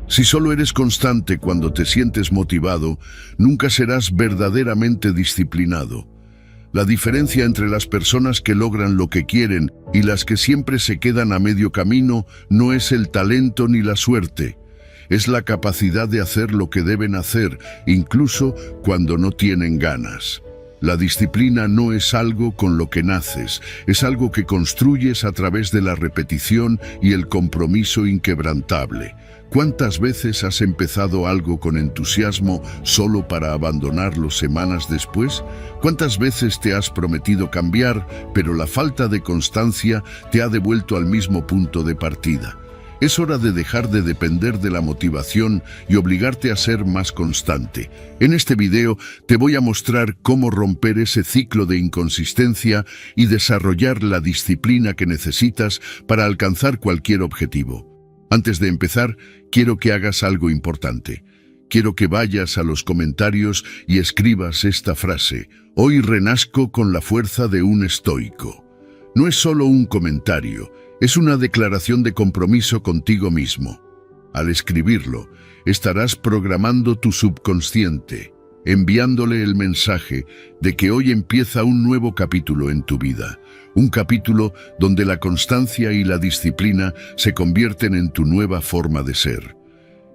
Si solo eres constante cuando te sientes motivado, nunca serás verdaderamente disciplinado. La diferencia entre las personas que logran lo que quieren y las que siempre se quedan a medio camino no es el talento ni la suerte. Es la capacidad de hacer lo que deben hacer, incluso cuando no tienen ganas. La disciplina no es algo con lo que naces, es algo que construyes a través de la repetición y el compromiso inquebrantable. ¿Cuántas veces has empezado algo con entusiasmo solo para abandonarlo semanas después? ¿Cuántas veces te has prometido cambiar, pero la falta de constancia te ha devuelto al mismo punto de partida? Es hora de dejar de depender de la motivación y obligarte a ser más constante. En este video te voy a mostrar cómo romper ese ciclo de inconsistencia y desarrollar la disciplina que necesitas para alcanzar cualquier objetivo. Antes de empezar, quiero que hagas algo importante. Quiero que vayas a los comentarios y escribas esta frase: hoy renazco con la fuerza de un estoico. No es solo un comentario, es una declaración de compromiso contigo mismo. Al escribirlo, estarás programando tu subconsciente, enviándole el mensaje de que hoy empieza un nuevo capítulo en tu vida. Un capítulo donde la constancia y la disciplina se convierten en tu nueva forma de ser.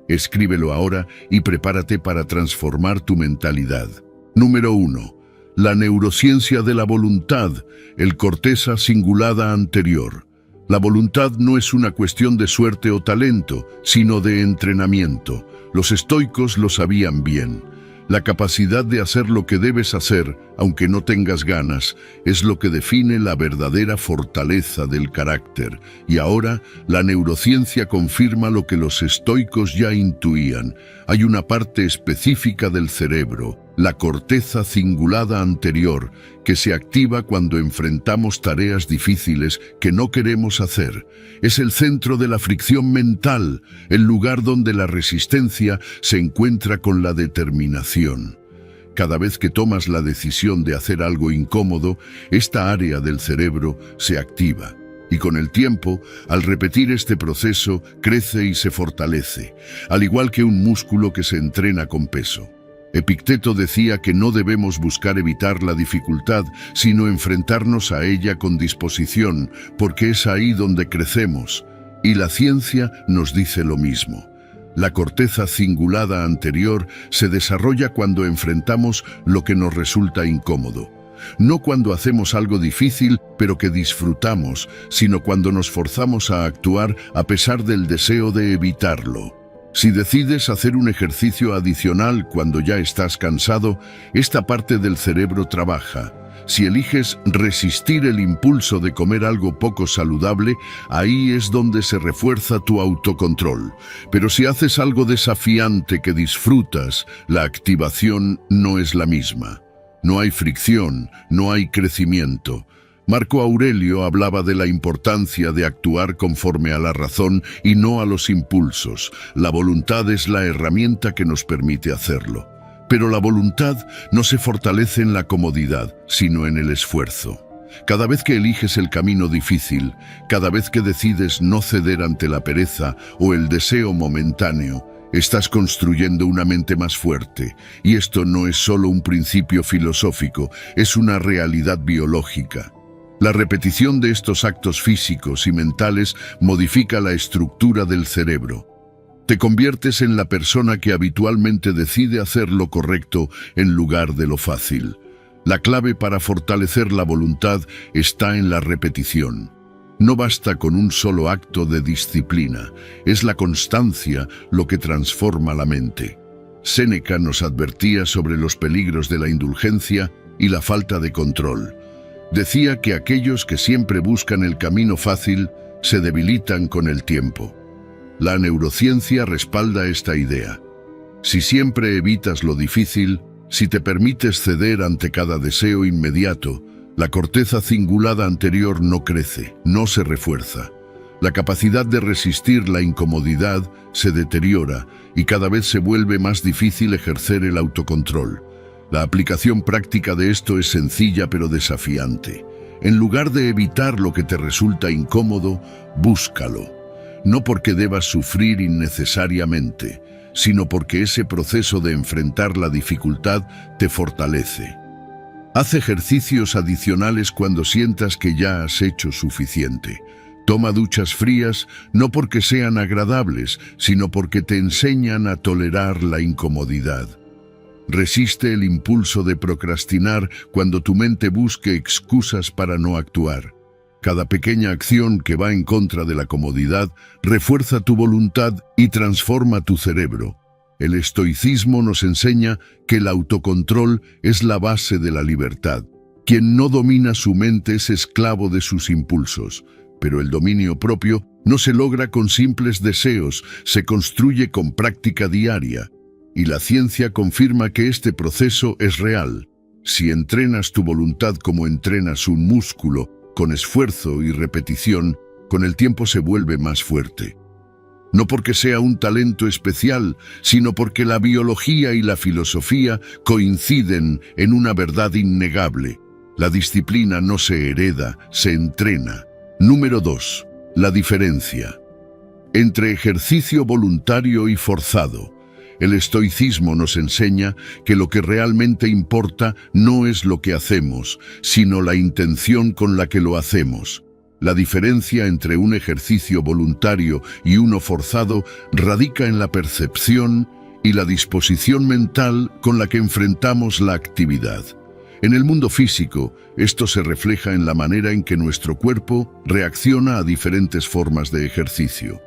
Escríbelo ahora y prepárate para transformar tu mentalidad. Número 1. La neurociencia de la voluntad, el corteza cingulada anterior. La voluntad no es una cuestión de suerte o talento, sino de entrenamiento. Los estoicos lo sabían bien. La capacidad de hacer lo que debes hacer, aunque no tengas ganas, es lo que define la verdadera fortaleza del carácter. Y ahora, la neurociencia confirma lo que los estoicos ya intuían. Hay una parte específica del cerebro, la corteza cingulada anterior, que se activa cuando enfrentamos tareas difíciles que no queremos hacer. Es el centro de la fricción mental, el lugar donde la resistencia se encuentra con la determinación. Cada vez que tomas la decisión de hacer algo incómodo, esta área del cerebro se activa. Y con el tiempo, al repetir este proceso, crece y se fortalece, al igual que un músculo que se entrena con peso. Epicteto decía que no debemos buscar evitar la dificultad, sino enfrentarnos a ella con disposición, porque es ahí donde crecemos. Y la ciencia nos dice lo mismo. La corteza cingulada anterior se desarrolla cuando enfrentamos lo que nos resulta incómodo. No cuando hacemos algo difícil, pero que disfrutamos, sino cuando nos forzamos a actuar a pesar del deseo de evitarlo. Si decides hacer un ejercicio adicional cuando ya estás cansado, esta parte del cerebro trabaja. Si eliges resistir el impulso de comer algo poco saludable, ahí es donde se refuerza tu autocontrol. Pero si haces algo desafiante que disfrutas, la activación no es la misma. No hay fricción, no hay crecimiento. Marco Aurelio hablaba de la importancia de actuar conforme a la razón y no a los impulsos. La voluntad es la herramienta que nos permite hacerlo. Pero la voluntad no se fortalece en la comodidad, sino en el esfuerzo. Cada vez que eliges el camino difícil, cada vez que decides no ceder ante la pereza o el deseo momentáneo, estás construyendo una mente más fuerte. Y esto no es solo un principio filosófico, es una realidad biológica. La repetición de estos actos físicos y mentales modifica la estructura del cerebro. Te conviertes en la persona que habitualmente decide hacer lo correcto en lugar de lo fácil. La clave para fortalecer la voluntad está en la repetición. No basta con un solo acto de disciplina, es la constancia lo que transforma la mente. Séneca nos advertía sobre los peligros de la indulgencia y la falta de control. Decía que aquellos que siempre buscan el camino fácil se debilitan con el tiempo. La neurociencia respalda esta idea. Si siempre evitas lo difícil, si te permites ceder ante cada deseo inmediato, la corteza cingulada anterior no crece, no se refuerza. La capacidad de resistir la incomodidad se deteriora y cada vez se vuelve más difícil ejercer el autocontrol. La aplicación práctica de esto es sencilla pero desafiante. En lugar de evitar lo que te resulta incómodo, búscalo. no porque debas sufrir innecesariamente, sino porque ese proceso de enfrentar la dificultad te fortalece. Haz ejercicios adicionales cuando sientas que ya has hecho suficiente. Toma duchas frías no porque sean agradables, sino porque te enseñan a tolerar la incomodidad. Resiste el impulso de procrastinar cuando tu mente busque excusas para no actuar. Cada pequeña acción que va en contra de la comodidad refuerza tu voluntad y transforma tu cerebro. El estoicismo nos enseña que el autocontrol es la base de la libertad. Quien no domina su mente es esclavo de sus impulsos, pero el dominio propio no se logra con simples deseos, se construye con práctica diaria. Y la ciencia confirma que este proceso es real. Si entrenas tu voluntad como entrenas un músculo, con esfuerzo y repetición, con el tiempo se vuelve más fuerte. No porque sea un talento especial, sino porque la biología y la filosofía coinciden en una verdad innegable. La disciplina no se hereda, se entrena. Número 2. La diferencia. Entre ejercicio voluntario y forzado. El estoicismo nos enseña que lo que realmente importa no es lo que hacemos, sino la intención con la que lo hacemos. La diferencia entre un ejercicio voluntario y uno forzado radica en la percepción y la disposición mental con la que enfrentamos la actividad. En el mundo físico, esto se refleja en la manera en que nuestro cuerpo reacciona a diferentes formas de ejercicio.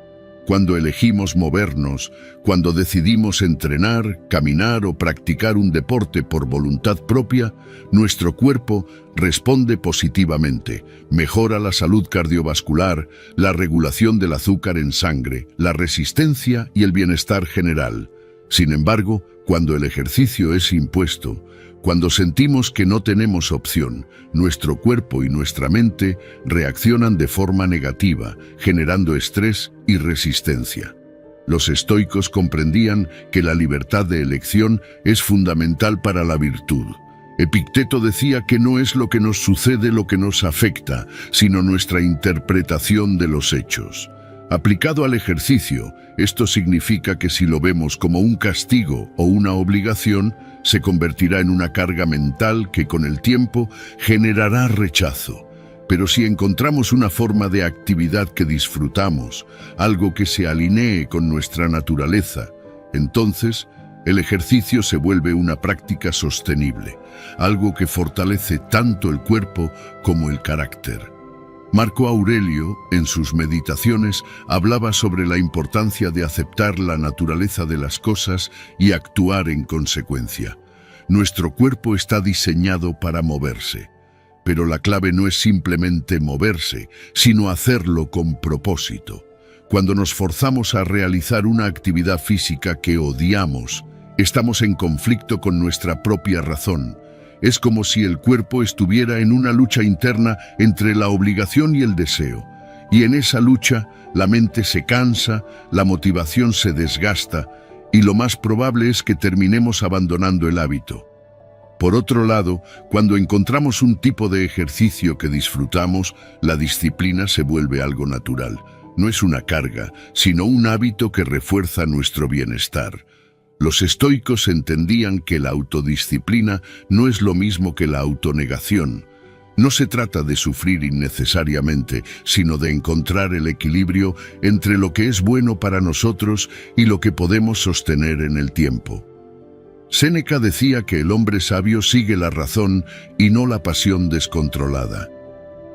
Cuando elegimos movernos, cuando decidimos entrenar, caminar o practicar un deporte por voluntad propia, nuestro cuerpo responde positivamente, mejora la salud cardiovascular, la regulación del azúcar en sangre, la resistencia y el bienestar general. Sin embargo, cuando el ejercicio es impuesto, cuando sentimos que no tenemos opción, nuestro cuerpo y nuestra mente reaccionan de forma negativa, generando estrés y resistencia. Los estoicos comprendían que la libertad de elección es fundamental para la virtud. Epicteto decía que no es lo que nos sucede lo que nos afecta, sino nuestra interpretación de los hechos. Aplicado al ejercicio, esto significa que si lo vemos como un castigo o una obligación, se convertirá en una carga mental que con el tiempo generará rechazo. Pero si encontramos una forma de actividad que disfrutamos, algo que se alinee con nuestra naturaleza, entonces el ejercicio se vuelve una práctica sostenible, algo que fortalece tanto el cuerpo como el carácter. Marco Aurelio, en sus meditaciones, hablaba sobre la importancia de aceptar la naturaleza de las cosas y actuar en consecuencia. Nuestro cuerpo está diseñado para moverse, pero la clave no es simplemente moverse, sino hacerlo con propósito. Cuando nos forzamos a realizar una actividad física que odiamos, estamos en conflicto con nuestra propia razón. Es como si el cuerpo estuviera en una lucha interna entre la obligación y el deseo. Y en esa lucha, la mente se cansa, la motivación se desgasta, y lo más probable es que terminemos abandonando el hábito. Por otro lado, cuando encontramos un tipo de ejercicio que disfrutamos, la disciplina se vuelve algo natural. No es una carga, sino un hábito que refuerza nuestro bienestar. Los estoicos entendían que la autodisciplina no es lo mismo que la autonegación. No se trata de sufrir innecesariamente, sino de encontrar el equilibrio entre lo que es bueno para nosotros y lo que podemos sostener en el tiempo. Séneca decía que el hombre sabio sigue la razón y no la pasión descontrolada.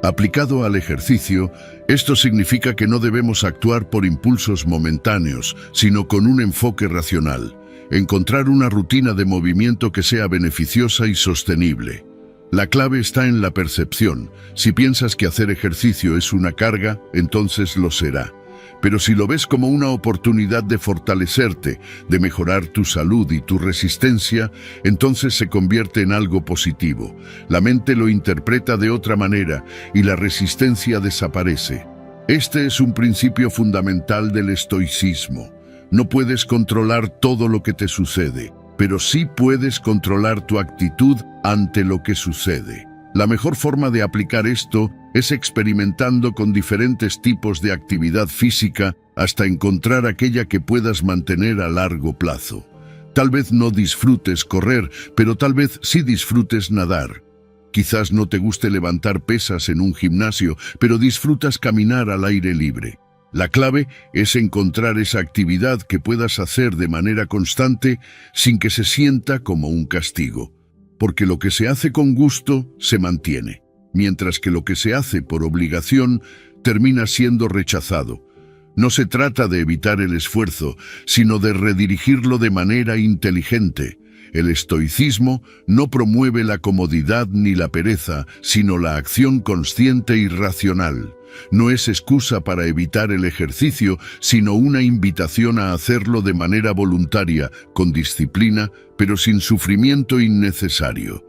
Aplicado al ejercicio, esto significa que no debemos actuar por impulsos momentáneos, sino con un enfoque racional. Encontrar una rutina de movimiento que sea beneficiosa y sostenible. La clave está en la percepción. Si piensas que hacer ejercicio es una carga, entonces lo será. Pero si lo ves como una oportunidad de fortalecerte, de mejorar tu salud y tu resistencia, entonces se convierte en algo positivo. La mente lo interpreta de otra manera y la resistencia desaparece. Este es un principio fundamental del estoicismo. No puedes controlar todo lo que te sucede, pero sí puedes controlar tu actitud ante lo que sucede. La mejor forma de aplicar esto es experimentando con diferentes tipos de actividad física hasta encontrar aquella que puedas mantener a largo plazo. Tal vez no disfrutes correr, pero tal vez sí disfrutes nadar. Quizás no te guste levantar pesas en un gimnasio, pero disfrutas caminar al aire libre. La clave es encontrar esa actividad que puedas hacer de manera constante sin que se sienta como un castigo. Porque lo que se hace con gusto se mantiene, mientras que lo que se hace por obligación termina siendo rechazado. No se trata de evitar el esfuerzo, sino de redirigirlo de manera inteligente. El estoicismo no promueve la comodidad ni la pereza, sino la acción consciente y racional. No es excusa para evitar el ejercicio, sino una invitación a hacerlo de manera voluntaria, con disciplina, pero sin sufrimiento innecesario.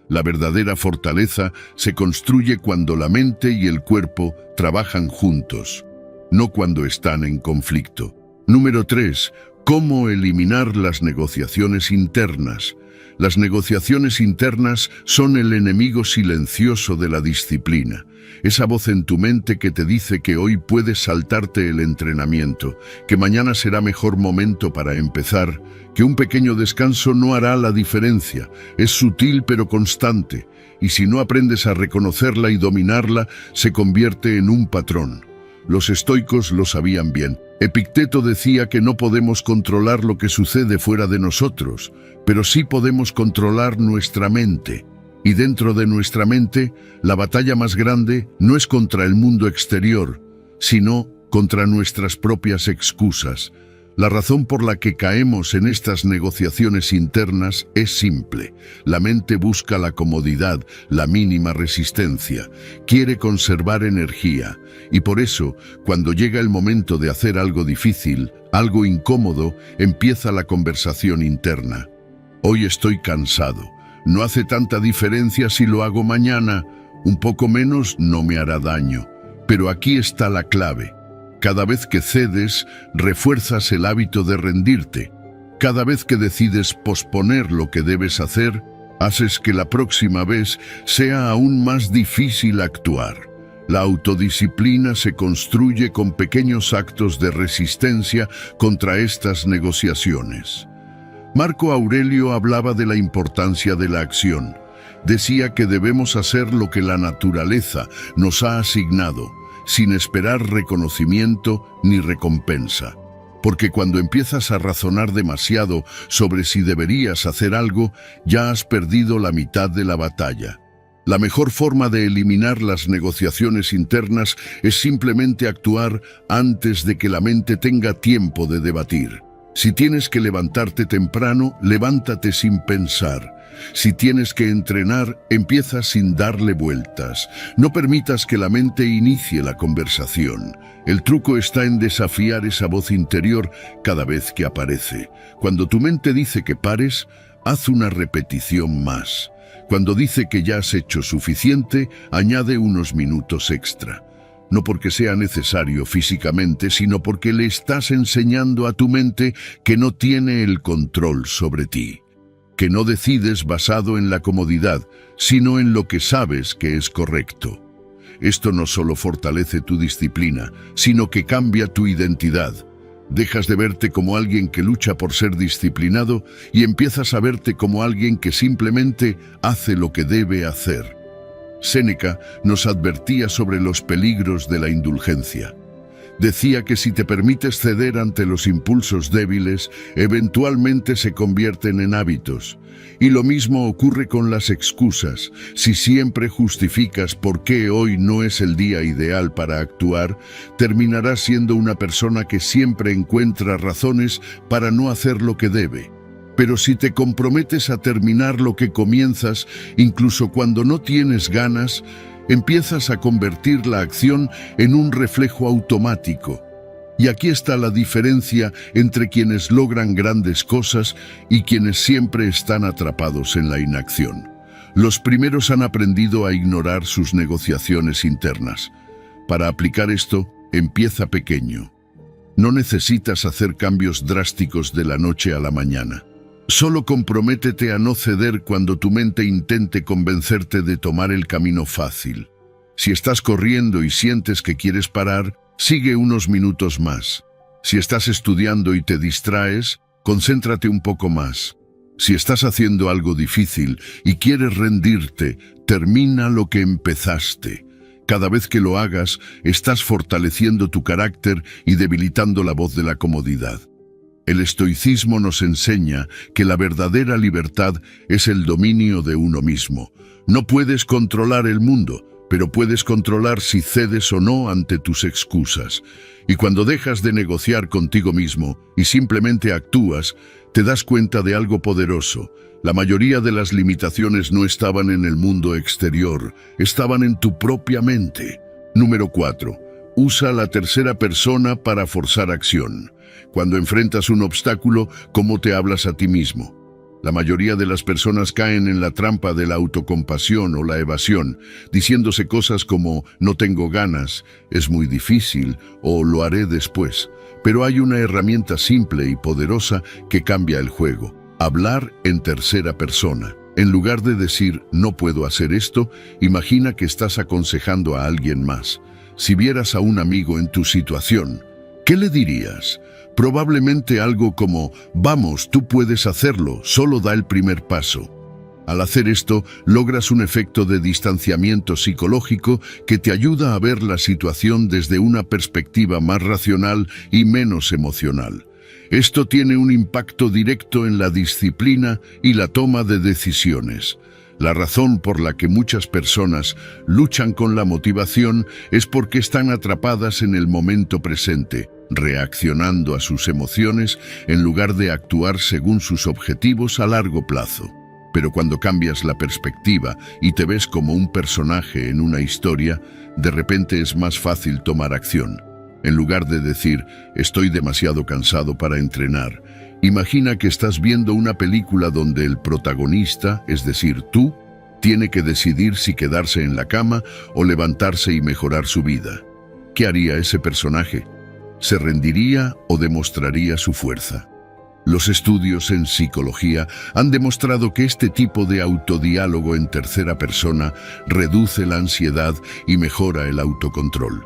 La verdadera fortaleza se construye cuando la mente y el cuerpo trabajan juntos, no cuando están en conflicto. Número 3. ¿Cómo eliminar las negociaciones internas? Las negociaciones internas son el enemigo silencioso de la disciplina. Esa voz en tu mente que te dice que hoy puedes saltarte el entrenamiento, que mañana será mejor momento para empezar, que un pequeño descanso no hará la diferencia. Es sutil pero constante, y si no aprendes a reconocerla y dominarla, se convierte en un patrón. Los estoicos lo sabían bien. Epicteto decía que no podemos controlar lo que sucede fuera de nosotros, pero sí podemos controlar nuestra mente. Y dentro de nuestra mente, la batalla más grande no es contra el mundo exterior, sino contra nuestras propias excusas. La razón por la que caemos en estas negociaciones internas es simple. La mente busca la comodidad, la mínima resistencia. Quiere conservar energía. Y por eso, cuando llega el momento de hacer algo difícil, algo incómodo, empieza la conversación interna. Hoy estoy cansado. No hace tanta diferencia si lo hago mañana. Un poco menos no me hará daño. Pero aquí está la clave. Cada vez que cedes, refuerzas el hábito de rendirte. Cada vez que decides posponer lo que debes hacer, haces que la próxima vez sea aún más difícil actuar. La autodisciplina se construye con pequeños actos de resistencia contra estas negociaciones. Marco Aurelio hablaba de la importancia de la acción. Decía que debemos hacer lo que la naturaleza nos ha asignado, sin esperar reconocimiento ni recompensa. Porque cuando empiezas a razonar demasiado sobre si deberías hacer algo, ya has perdido la mitad de la batalla. La mejor forma de eliminar las negociaciones internas es simplemente actuar antes de que la mente tenga tiempo de debatir. Si tienes que levantarte temprano, levántate sin pensar. Si tienes que entrenar, empieza sin darle vueltas. No permitas que la mente inicie la conversación. El truco está en desafiar esa voz interior cada vez que aparece. Cuando tu mente dice que pares, haz una repetición más. Cuando dice que ya has hecho suficiente, añade unos minutos extra. No porque sea necesario físicamente, sino porque le estás enseñando a tu mente que no tiene el control sobre ti. Que no decides basado en la comodidad, sino en lo que sabes que es correcto. Esto no solo fortalece tu disciplina, sino que cambia tu identidad. Dejas de verte como alguien que lucha por ser disciplinado y empiezas a verte como alguien que simplemente hace lo que debe hacer. Séneca nos advertía sobre los peligros de la indulgencia. Decía que si te permites ceder ante los impulsos débiles, eventualmente se convierten en hábitos. Y lo mismo ocurre con las excusas. Si siempre justificas por qué hoy no es el día ideal para actuar, terminarás siendo una persona que siempre encuentra razones para no hacer lo que debe. Pero si te comprometes a terminar lo que comienzas, incluso cuando no tienes ganas, empiezas a convertir la acción en un reflejo automático. Y aquí está la diferencia entre quienes logran grandes cosas y quienes siempre están atrapados en la inacción. Los primeros han aprendido a ignorar sus negociaciones internas. Para aplicar esto, empieza pequeño. No necesitas hacer cambios drásticos de la noche a la mañana. Solo comprométete a no ceder cuando tu mente intente convencerte de tomar el camino fácil. Si estás corriendo y sientes que quieres parar, sigue unos minutos más. Si estás estudiando y te distraes, concéntrate un poco más. Si estás haciendo algo difícil y quieres rendirte, termina lo que empezaste. Cada vez que lo hagas, estás fortaleciendo tu carácter y debilitando la voz de la comodidad. El estoicismo nos enseña que la verdadera libertad es el dominio de uno mismo. No puedes controlar el mundo, pero puedes controlar si cedes o no ante tus excusas. Y cuando dejas de negociar contigo mismo y simplemente actúas, te das cuenta de algo poderoso. La mayoría de las limitaciones no estaban en el mundo exterior, estaban en tu propia mente. Número 4. Usa la tercera persona para forzar acción. Cuando enfrentas un obstáculo, ¿cómo te hablas a ti mismo? La mayoría de las personas caen en la trampa de la autocompasión o la evasión, diciéndose cosas como «no tengo ganas», «es muy difícil» o «lo haré después». Pero hay una herramienta simple y poderosa que cambia el juego: hablar en tercera persona. En lugar de decir «no puedo hacer esto», imagina que estás aconsejando a alguien más. Si vieras a un amigo en tu situación, ¿qué le dirías? Probablemente algo como «vamos, tú puedes hacerlo, solo da el primer paso». Al hacer esto, logras un efecto de distanciamiento psicológico que te ayuda a ver la situación desde una perspectiva más racional y menos emocional. Esto tiene un impacto directo en la disciplina y la toma de decisiones. La razón por la que muchas personas luchan con la motivación es porque están atrapadas en el momento presente, reaccionando a sus emociones en lugar de actuar según sus objetivos a largo plazo. Pero cuando cambias la perspectiva y te ves como un personaje en una historia, de repente es más fácil tomar acción. En lugar de decir «estoy demasiado cansado para entrenar», imagina que estás viendo una película donde el protagonista, es decir, tú, tiene que decidir si quedarse en la cama o levantarse y mejorar su vida. ¿Qué haría ese personaje? ¿Se rendiría o demostraría su fuerza? Los estudios en psicología han demostrado que este tipo de autodiálogo en tercera persona reduce la ansiedad y mejora el autocontrol.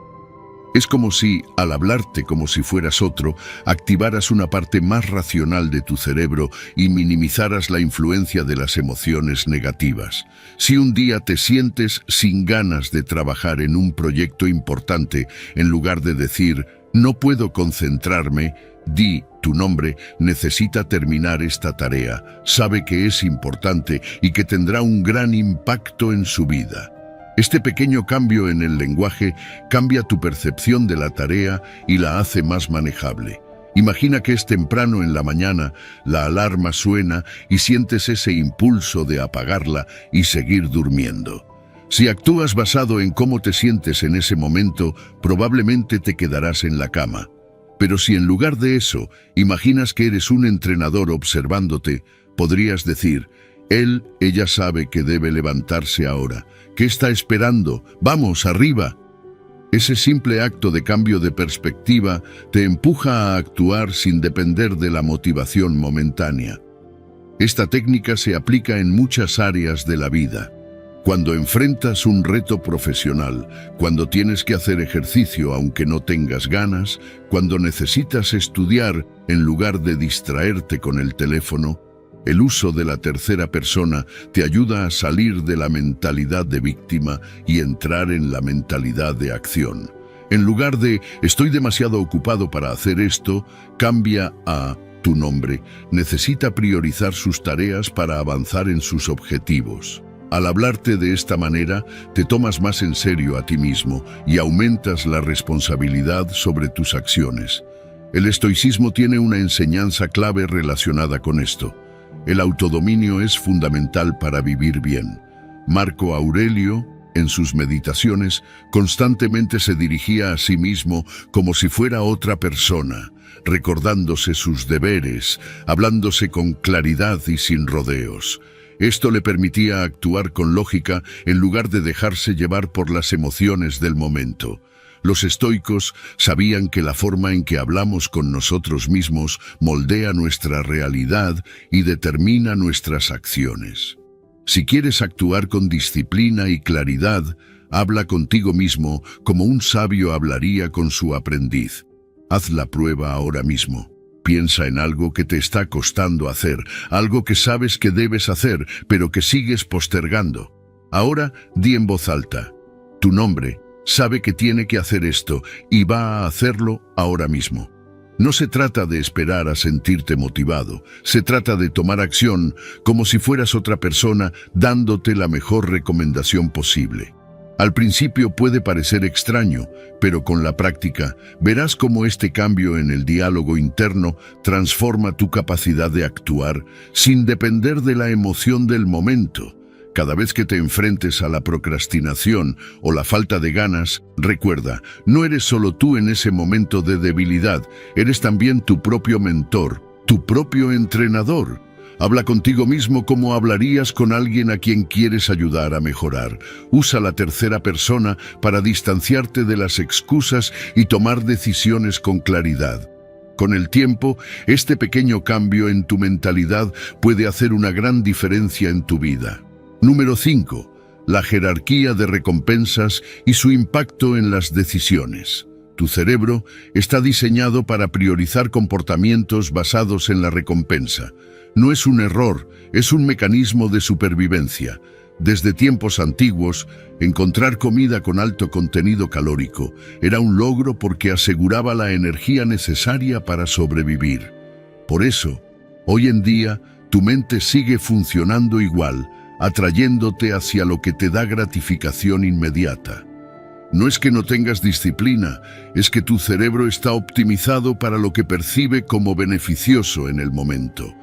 Es como si, al hablarte como si fueras otro, activaras una parte más racional de tu cerebro y minimizaras la influencia de las emociones negativas. Si un día te sientes sin ganas de trabajar en un proyecto importante, en lugar de decir «no puedo concentrarme», di «tu nombre necesita terminar esta tarea, sabe que es importante y que tendrá un gran impacto en su vida». Este pequeño cambio en el lenguaje cambia tu percepción de la tarea y la hace más manejable. Imagina que es temprano en la mañana, la alarma suena y sientes ese impulso de apagarla y seguir durmiendo. Si actúas basado en cómo te sientes en ese momento, probablemente te quedarás en la cama. Pero si en lugar de eso, imaginas que eres un entrenador observándote, podrías decir ella sabe que debe levantarse ahora. ¿Qué está esperando? ¡Vamos, arriba! Ese simple acto de cambio de perspectiva te empuja a actuar sin depender de la motivación momentánea. Esta técnica se aplica en muchas áreas de la vida. Cuando enfrentas un reto profesional, cuando tienes que hacer ejercicio aunque no tengas ganas, cuando necesitas estudiar en lugar de distraerte con el teléfono, el uso de la tercera persona te ayuda a salir de la mentalidad de víctima y entrar en la mentalidad de acción. En lugar de «estoy demasiado ocupado para hacer esto», cambia a «tu nombre necesita priorizar sus tareas para avanzar en sus objetivos». Al hablarte de esta manera, te tomas más en serio a ti mismo y aumentas la responsabilidad sobre tus acciones. El estoicismo tiene una enseñanza clave relacionada con esto. El autodominio es fundamental para vivir bien. Marco Aurelio, en sus meditaciones, constantemente se dirigía a sí mismo como si fuera otra persona, recordándose sus deberes, hablándose con claridad y sin rodeos. Esto le permitía actuar con lógica en lugar de dejarse llevar por las emociones del momento. Los estoicos sabían que la forma en que hablamos con nosotros mismos moldea nuestra realidad y determina nuestras acciones. Si quieres actuar con disciplina y claridad, habla contigo mismo como un sabio hablaría con su aprendiz. Haz la prueba ahora mismo. Piensa en algo que te está costando hacer, algo que sabes que debes hacer, pero que sigues postergando. Ahora di en voz alta: tu nombre sabe que tiene que hacer esto y va a hacerlo ahora mismo. No se trata de esperar a sentirte motivado, se trata de tomar acción como si fueras otra persona dándote la mejor recomendación posible. Al principio puede parecer extraño, pero con la práctica verás cómo este cambio en el diálogo interno transforma tu capacidad de actuar sin depender de la emoción del momento. Cada vez que te enfrentes a la procrastinación o la falta de ganas, recuerda, no eres solo tú en ese momento de debilidad, eres también tu propio mentor, tu propio entrenador. Habla contigo mismo como hablarías con alguien a quien quieres ayudar a mejorar. Usa la tercera persona para distanciarte de las excusas y tomar decisiones con claridad. Con el tiempo, este pequeño cambio en tu mentalidad puede hacer una gran diferencia en tu vida. Número 5. La jerarquía de recompensas y su impacto en las decisiones. Tu cerebro está diseñado para priorizar comportamientos basados en la recompensa. No es un error, es un mecanismo de supervivencia. Desde tiempos antiguos, encontrar comida con alto contenido calórico era un logro porque aseguraba la energía necesaria para sobrevivir. Por eso, hoy en día, tu mente sigue funcionando igual, atrayéndote hacia lo que te da gratificación inmediata. No es que no tengas disciplina, es que tu cerebro está optimizado para lo que percibe como beneficioso en el momento.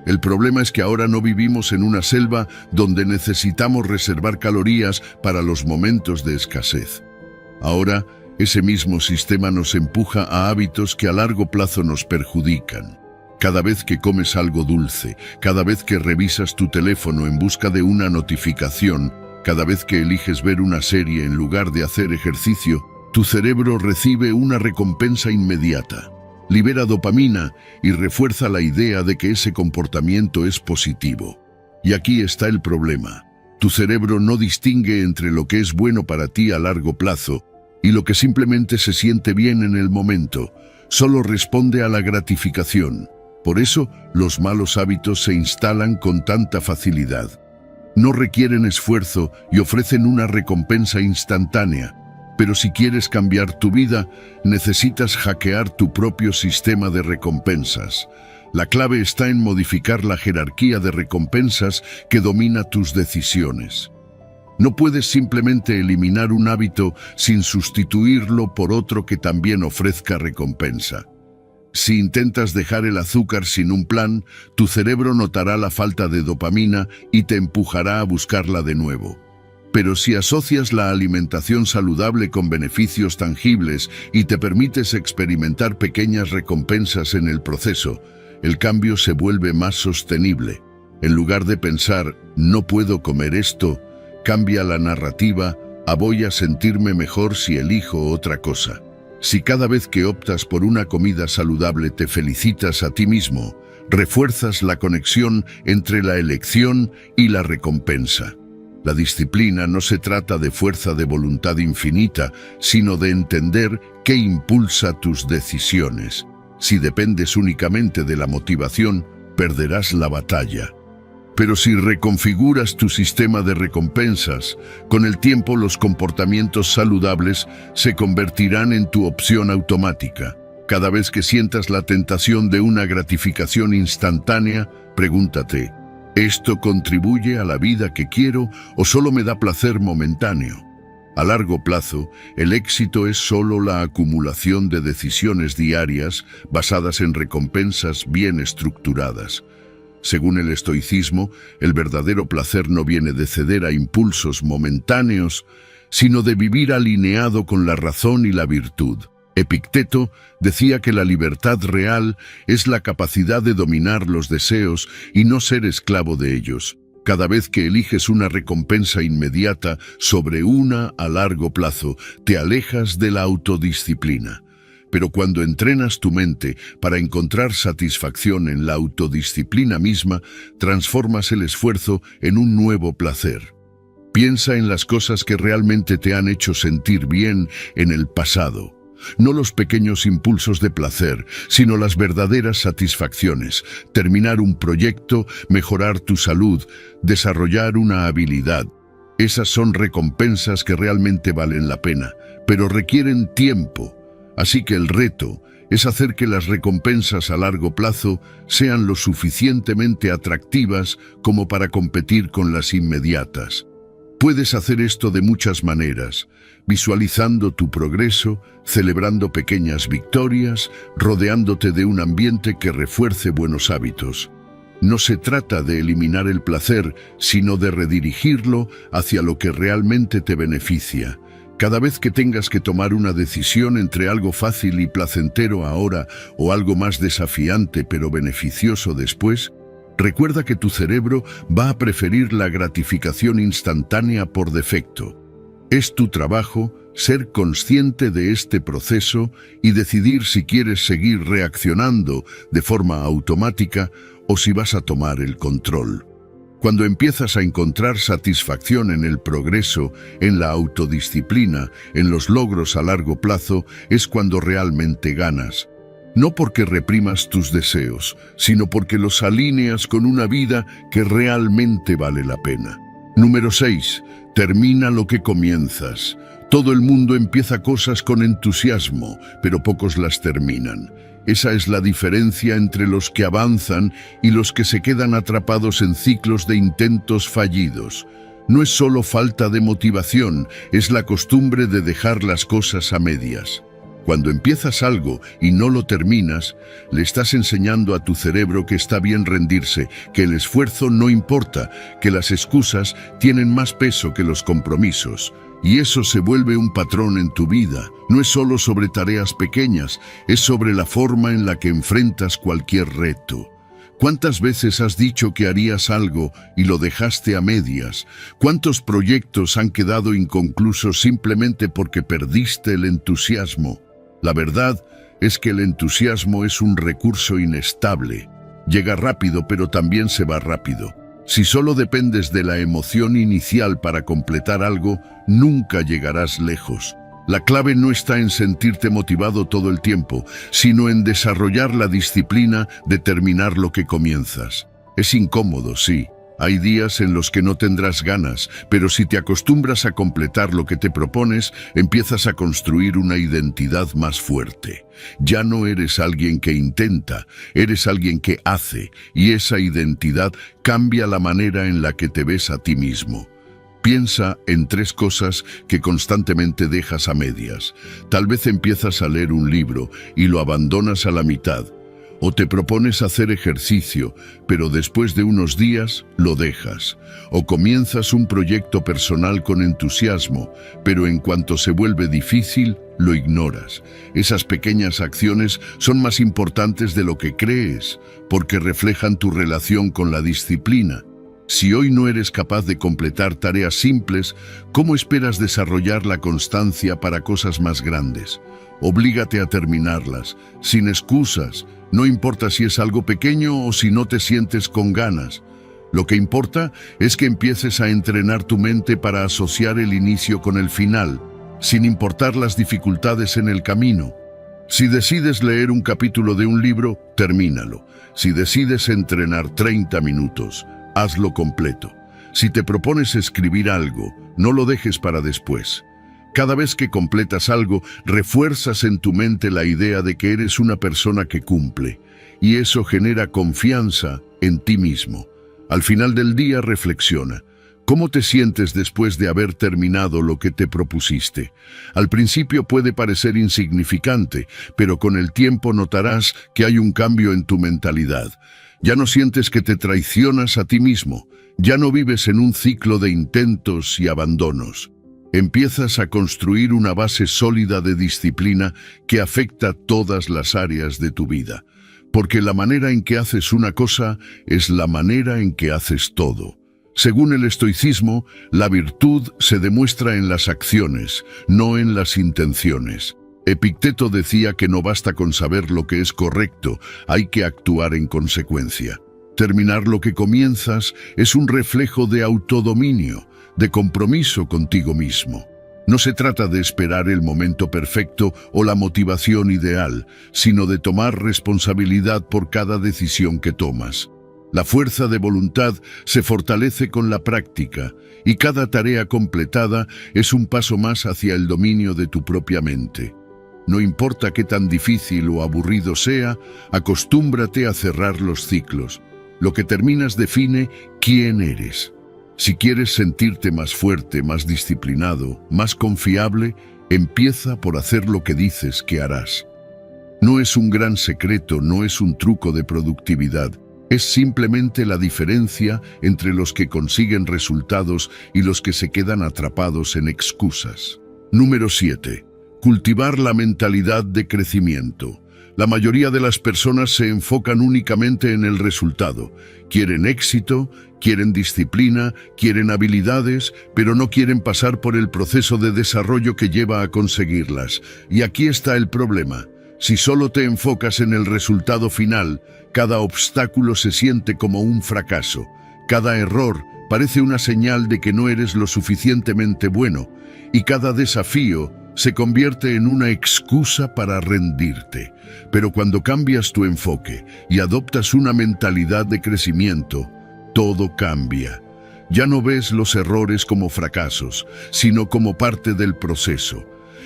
El problema es que ahora no vivimos en una selva donde necesitamos reservar calorías para los momentos de escasez. Ahora, ese mismo sistema nos empuja a hábitos que a largo plazo nos perjudican. Cada vez que comes algo dulce, cada vez que revisas tu teléfono en busca de una notificación, cada vez que eliges ver una serie en lugar de hacer ejercicio, tu cerebro recibe una recompensa inmediata. Libera dopamina y refuerza la idea de que ese comportamiento es positivo. Y aquí está el problema. Tu cerebro no distingue entre lo que es bueno para ti a largo plazo y lo que simplemente se siente bien en el momento. Solo responde a la gratificación. Por eso, los malos hábitos se instalan con tanta facilidad. No requieren esfuerzo y ofrecen una recompensa instantánea. Pero si quieres cambiar tu vida, necesitas hackear tu propio sistema de recompensas. La clave está en modificar la jerarquía de recompensas que domina tus decisiones. No puedes simplemente eliminar un hábito sin sustituirlo por otro que también ofrezca recompensa. Si intentas dejar el azúcar sin un plan, tu cerebro notará la falta de dopamina y te empujará a buscarla de nuevo. Pero si asocias la alimentación saludable con beneficios tangibles y te permites experimentar pequeñas recompensas en el proceso, el cambio se vuelve más sostenible. En lugar de pensar, no puedo comer esto, cambia la narrativa a voy a sentirme mejor si elijo otra cosa. Si cada vez que optas por una comida saludable te felicitas a ti mismo, refuerzas la conexión entre la elección y la recompensa. La disciplina no se trata de fuerza de voluntad infinita, sino de entender qué impulsa tus decisiones. Si dependes únicamente de la motivación, perderás la batalla. Pero si reconfiguras tu sistema de recompensas, con el tiempo los comportamientos saludables se convertirán en tu opción automática. Cada vez que sientas la tentación de una gratificación instantánea, pregúntate: ¿esto contribuye a la vida que quiero o solo me da placer momentáneo? A largo plazo, el éxito es solo la acumulación de decisiones diarias basadas en recompensas bien estructuradas. Según el estoicismo, el verdadero placer no viene de ceder a impulsos momentáneos, sino de vivir alineado con la razón y la virtud. Epicteto decía que la libertad real es la capacidad de dominar los deseos y no ser esclavo de ellos. Cada vez que eliges una recompensa inmediata sobre una a largo plazo, te alejas de la autodisciplina. Pero cuando entrenas tu mente para encontrar satisfacción en la autodisciplina misma, transformas el esfuerzo en un nuevo placer. Piensa en las cosas que realmente te han hecho sentir bien en el pasado. No los pequeños impulsos de placer, sino las verdaderas satisfacciones. Terminar un proyecto, mejorar tu salud, desarrollar una habilidad. Esas son recompensas que realmente valen la pena, pero requieren tiempo. Así que el reto es hacer que las recompensas a largo plazo sean lo suficientemente atractivas como para competir con las inmediatas. Puedes hacer esto de muchas maneras, visualizando tu progreso, celebrando pequeñas victorias, rodeándote de un ambiente que refuerce buenos hábitos. No se trata de eliminar el placer, sino de redirigirlo hacia lo que realmente te beneficia. Cada vez que tengas que tomar una decisión entre algo fácil y placentero ahora o algo más desafiante pero beneficioso después, recuerda que tu cerebro va a preferir la gratificación instantánea por defecto. Es tu trabajo ser consciente de este proceso y decidir si quieres seguir reaccionando de forma automática o si vas a tomar el control. Cuando empiezas a encontrar satisfacción en el progreso, en la autodisciplina, en los logros a largo plazo, es cuando realmente ganas. No porque reprimas tus deseos, sino porque los alineas con una vida que realmente vale la pena. Número 6. Termina lo que comienzas. Todo el mundo empieza cosas con entusiasmo, pero pocos las terminan. Esa es la diferencia entre los que avanzan y los que se quedan atrapados en ciclos de intentos fallidos. No es solo falta de motivación, es la costumbre de dejar las cosas a medias. Cuando empiezas algo y no lo terminas, le estás enseñando a tu cerebro que está bien rendirse, que el esfuerzo no importa, que las excusas tienen más peso que los compromisos. Y eso se vuelve un patrón en tu vida. No es solo sobre tareas pequeñas, es sobre la forma en la que enfrentas cualquier reto. ¿Cuántas veces has dicho que harías algo y lo dejaste a medias? ¿Cuántos proyectos han quedado inconclusos simplemente porque perdiste el entusiasmo? La verdad es que el entusiasmo es un recurso inestable. Llega rápido, pero también se va rápido. Si solo dependes de la emoción inicial para completar algo, nunca llegarás lejos. La clave no está en sentirte motivado todo el tiempo, sino en desarrollar la disciplina de terminar lo que comienzas. Es incómodo, sí. Hay días en los que no tendrás ganas, pero si te acostumbras a completar lo que te propones, empiezas a construir una identidad más fuerte. Ya no eres alguien que intenta, eres alguien que hace, y esa identidad cambia la manera en la que te ves a ti mismo. Piensa en 3 cosas que constantemente dejas a medias. Tal vez empiezas a leer un libro y lo abandonas a la mitad. O te propones hacer ejercicio, pero después de unos días lo dejas. O comienzas un proyecto personal con entusiasmo, pero en cuanto se vuelve difícil, lo ignoras. Esas pequeñas acciones son más importantes de lo que crees, porque reflejan tu relación con la disciplina. Si hoy no eres capaz de completar tareas simples, ¿cómo esperas desarrollar la constancia para cosas más grandes? Oblígate a terminarlas, sin excusas. No importa si es algo pequeño o si no te sientes con ganas. Lo que importa es que empieces a entrenar tu mente para asociar el inicio con el final, sin importar las dificultades en el camino. Si decides leer un capítulo de un libro, termínalo. Si decides entrenar 30 minutos, hazlo completo. Si te propones escribir algo, no lo dejes para después. Cada vez que completas algo, refuerzas en tu mente la idea de que eres una persona que cumple, y eso genera confianza en ti mismo. Al final del día, reflexiona. ¿Cómo te sientes después de haber terminado lo que te propusiste? Al principio puede parecer insignificante, pero con el tiempo notarás que hay un cambio en tu mentalidad. Ya no sientes que te traicionas a ti mismo. Ya no vives en un ciclo de intentos y abandonos. Empiezas a construir una base sólida de disciplina que afecta todas las áreas de tu vida. Porque la manera en que haces una cosa es la manera en que haces todo. Según el estoicismo, la virtud se demuestra en las acciones, no en las intenciones. Epicteto decía que no basta con saber lo que es correcto, hay que actuar en consecuencia. Terminar lo que comienzas es un reflejo de autodominio, de compromiso contigo mismo. No se trata de esperar el momento perfecto o la motivación ideal, sino de tomar responsabilidad por cada decisión que tomas. La fuerza de voluntad se fortalece con la práctica, y cada tarea completada es un paso más hacia el dominio de tu propia mente. No importa qué tan difícil o aburrido sea, acostúmbrate a cerrar los ciclos. Lo que terminas define quién eres. Si quieres sentirte más fuerte, más disciplinado, más confiable, empieza por hacer lo que dices que harás. No es un gran secreto, no es un truco de productividad. Es simplemente la diferencia entre los que consiguen resultados y los que se quedan atrapados en excusas. Número 7. Cultivar la mentalidad de crecimiento. La mayoría de las personas se enfocan únicamente en el resultado. Quieren éxito, quieren disciplina, quieren habilidades, pero no quieren pasar por el proceso de desarrollo que lleva a conseguirlas. Y aquí está el problema. Si solo te enfocas en el resultado final, cada obstáculo se siente como un fracaso. Cada error parece una señal de que no eres lo suficientemente bueno, y cada desafío se convierte en una excusa para rendirte. Pero cuando cambias tu enfoque y adoptas una mentalidad de crecimiento, todo cambia. Ya no ves los errores como fracasos, sino como parte del proceso.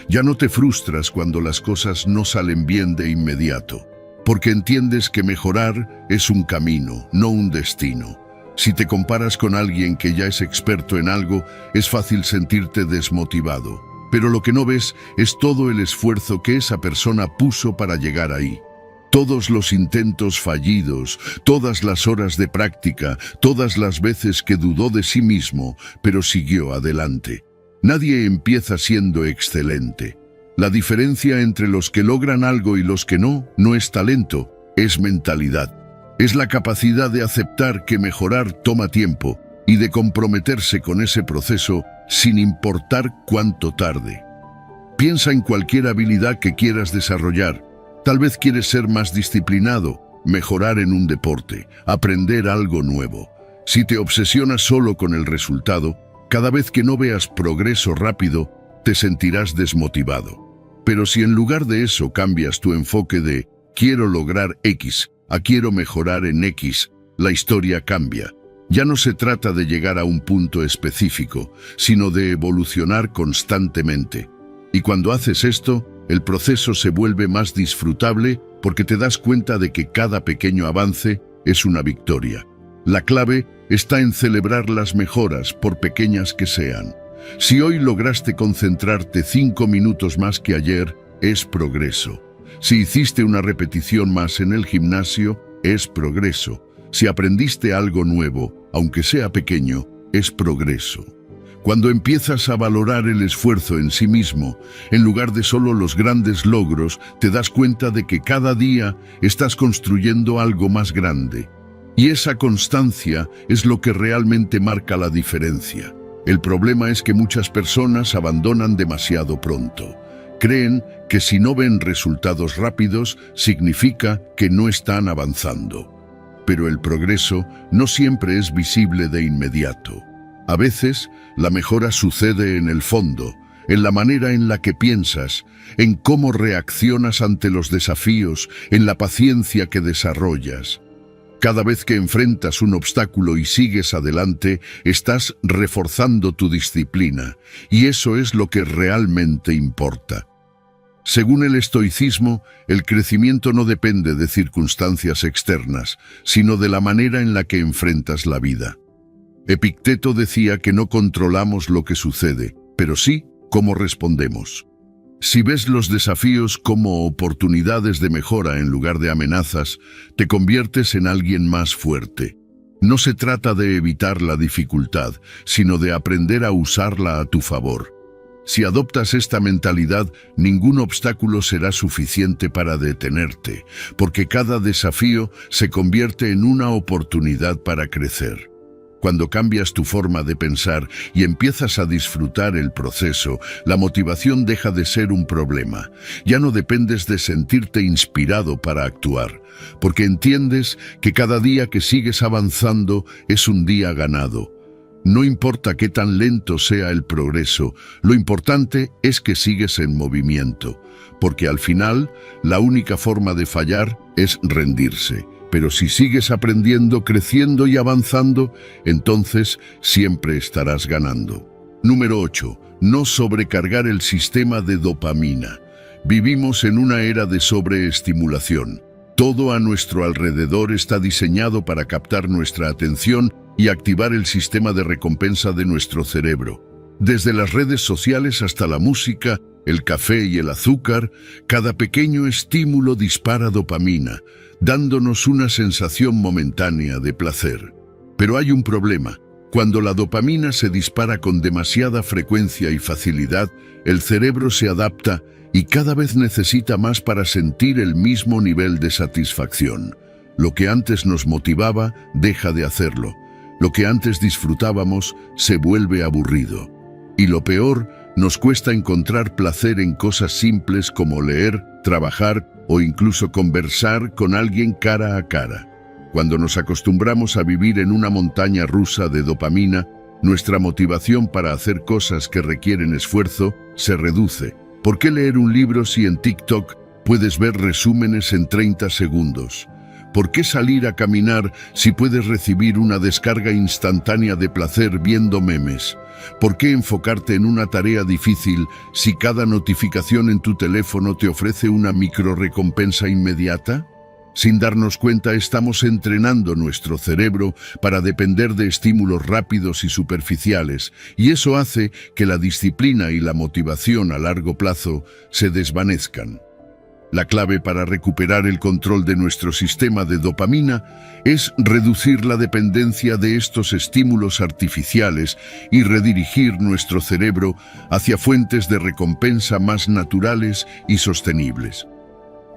Ya no te frustras cuando las cosas no salen bien de inmediato, porque entiendes que mejorar es un camino, no un destino. Si te comparas con alguien que ya es experto en algo, es fácil sentirte desmotivado. Pero lo que no ves es todo el esfuerzo que esa persona puso para llegar ahí. Todos los intentos fallidos, todas las horas de práctica, todas las veces que dudó de sí mismo, pero siguió adelante. Nadie empieza siendo excelente. La diferencia entre los que logran algo y los que no es talento, es mentalidad. Es la capacidad de aceptar que mejorar toma tiempo y de comprometerse con ese proceso sin importar cuánto tarde. Piensa en cualquier habilidad que quieras desarrollar. Tal vez quieres ser más disciplinado, mejorar en un deporte, aprender algo nuevo. Si te obsesionas solo con el resultado, cada vez que no veas progreso rápido, te sentirás desmotivado. Pero si en lugar de eso cambias tu enfoque de quiero lograr X a quiero mejorar en X, la historia cambia. Ya no se trata de llegar a un punto específico, sino de evolucionar constantemente. Y cuando haces esto, el proceso se vuelve más disfrutable porque te das cuenta de que cada pequeño avance es una victoria. La clave está en celebrar las mejoras, por pequeñas que sean. Si hoy lograste concentrarte 5 minutos más que ayer, es progreso. Si hiciste una repetición más en el gimnasio, es progreso. Si aprendiste algo nuevo, aunque sea pequeño, es progreso. Cuando empiezas a valorar el esfuerzo en sí mismo, en lugar de solo los grandes logros, te das cuenta de que cada día estás construyendo algo más grande. Y esa constancia es lo que realmente marca la diferencia. El problema es que muchas personas abandonan demasiado pronto. Creen que si no ven resultados rápidos, significa que no están avanzando. Pero el progreso no siempre es visible de inmediato. A veces, la mejora sucede en el fondo, en la manera en la que piensas, en cómo reaccionas ante los desafíos, en la paciencia que desarrollas. Cada vez que enfrentas un obstáculo y sigues adelante, estás reforzando tu disciplina, y eso es lo que realmente importa. Según el estoicismo, el crecimiento no depende de circunstancias externas, sino de la manera en la que enfrentas la vida. Epicteto decía que no controlamos lo que sucede, pero sí cómo respondemos. Si ves los desafíos como oportunidades de mejora en lugar de amenazas, te conviertes en alguien más fuerte. No se trata de evitar la dificultad, sino de aprender a usarla a tu favor. Si adoptas esta mentalidad, ningún obstáculo será suficiente para detenerte, porque cada desafío se convierte en una oportunidad para crecer. Cuando cambias tu forma de pensar y empiezas a disfrutar el proceso, la motivación deja de ser un problema. Ya no dependes de sentirte inspirado para actuar, porque entiendes que cada día que sigues avanzando es un día ganado. No importa qué tan lento sea el progreso, lo importante es que sigues en movimiento, porque al final la única forma de fallar es rendirse. Pero si sigues aprendiendo, creciendo y avanzando, entonces siempre estarás ganando. Número 8. No sobrecargar el sistema de dopamina. Vivimos en una era de sobreestimulación. Todo a nuestro alrededor está diseñado para captar nuestra atención y activar el sistema de recompensa de nuestro cerebro. Desde las redes sociales hasta la música, el café y el azúcar, cada pequeño estímulo dispara dopamina, dándonos una sensación momentánea de placer. Pero hay un problema. Cuando la dopamina se dispara con demasiada frecuencia y facilidad, el cerebro se adapta y cada vez necesita más para sentir el mismo nivel de satisfacción. Lo que antes nos motivaba deja de hacerlo. Lo que antes disfrutábamos se vuelve aburrido. Y lo peor, nos cuesta encontrar placer en cosas simples como leer, trabajar o incluso conversar con alguien cara a cara. Cuando nos acostumbramos a vivir en una montaña rusa de dopamina, nuestra motivación para hacer cosas que requieren esfuerzo se reduce. ¿Por qué leer un libro si en TikTok puedes ver resúmenes en 30 segundos? ¿Por qué salir a caminar si puedes recibir una descarga instantánea de placer viendo memes? ¿Por qué enfocarte en una tarea difícil si cada notificación en tu teléfono te ofrece una microrrecompensa inmediata? Sin darnos cuenta, estamos entrenando nuestro cerebro para depender de estímulos rápidos y superficiales, y eso hace que la disciplina y la motivación a largo plazo se desvanezcan. La clave para recuperar el control de nuestro sistema de dopamina es reducir la dependencia de estos estímulos artificiales y redirigir nuestro cerebro hacia fuentes de recompensa más naturales y sostenibles.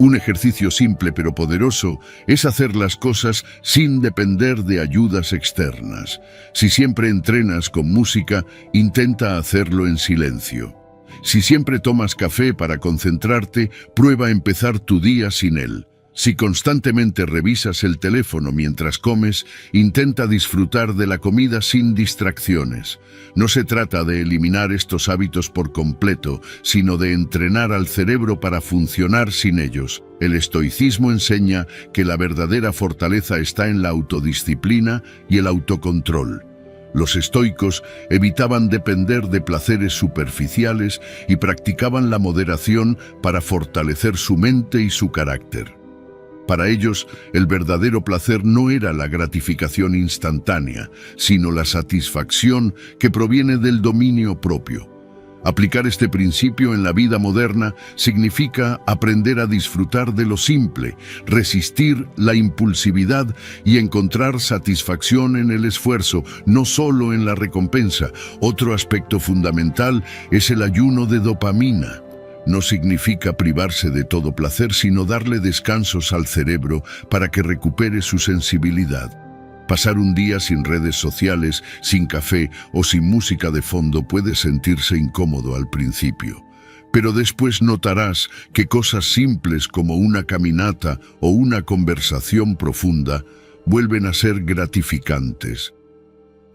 Un ejercicio simple pero poderoso es hacer las cosas sin depender de ayudas externas. Si siempre entrenas con música, intenta hacerlo en silencio. Si siempre tomas café para concentrarte, prueba a empezar tu día sin él. Si constantemente revisas el teléfono mientras comes, intenta disfrutar de la comida sin distracciones. No se trata de eliminar estos hábitos por completo, sino de entrenar al cerebro para funcionar sin ellos. El estoicismo enseña que la verdadera fortaleza está en la autodisciplina y el autocontrol. Los estoicos evitaban depender de placeres superficiales y practicaban la moderación para fortalecer su mente y su carácter. Para ellos, el verdadero placer no era la gratificación instantánea, sino la satisfacción que proviene del dominio propio. Aplicar este principio en la vida moderna significa aprender a disfrutar de lo simple, resistir la impulsividad y encontrar satisfacción en el esfuerzo, no solo en la recompensa. Otro aspecto fundamental es el ayuno de dopamina. No significa privarse de todo placer, sino darle descansos al cerebro para que recupere su sensibilidad. Pasar un día sin redes sociales, sin café o sin música de fondo puede sentirse incómodo al principio. Pero después notarás que cosas simples como una caminata o una conversación profunda vuelven a ser gratificantes.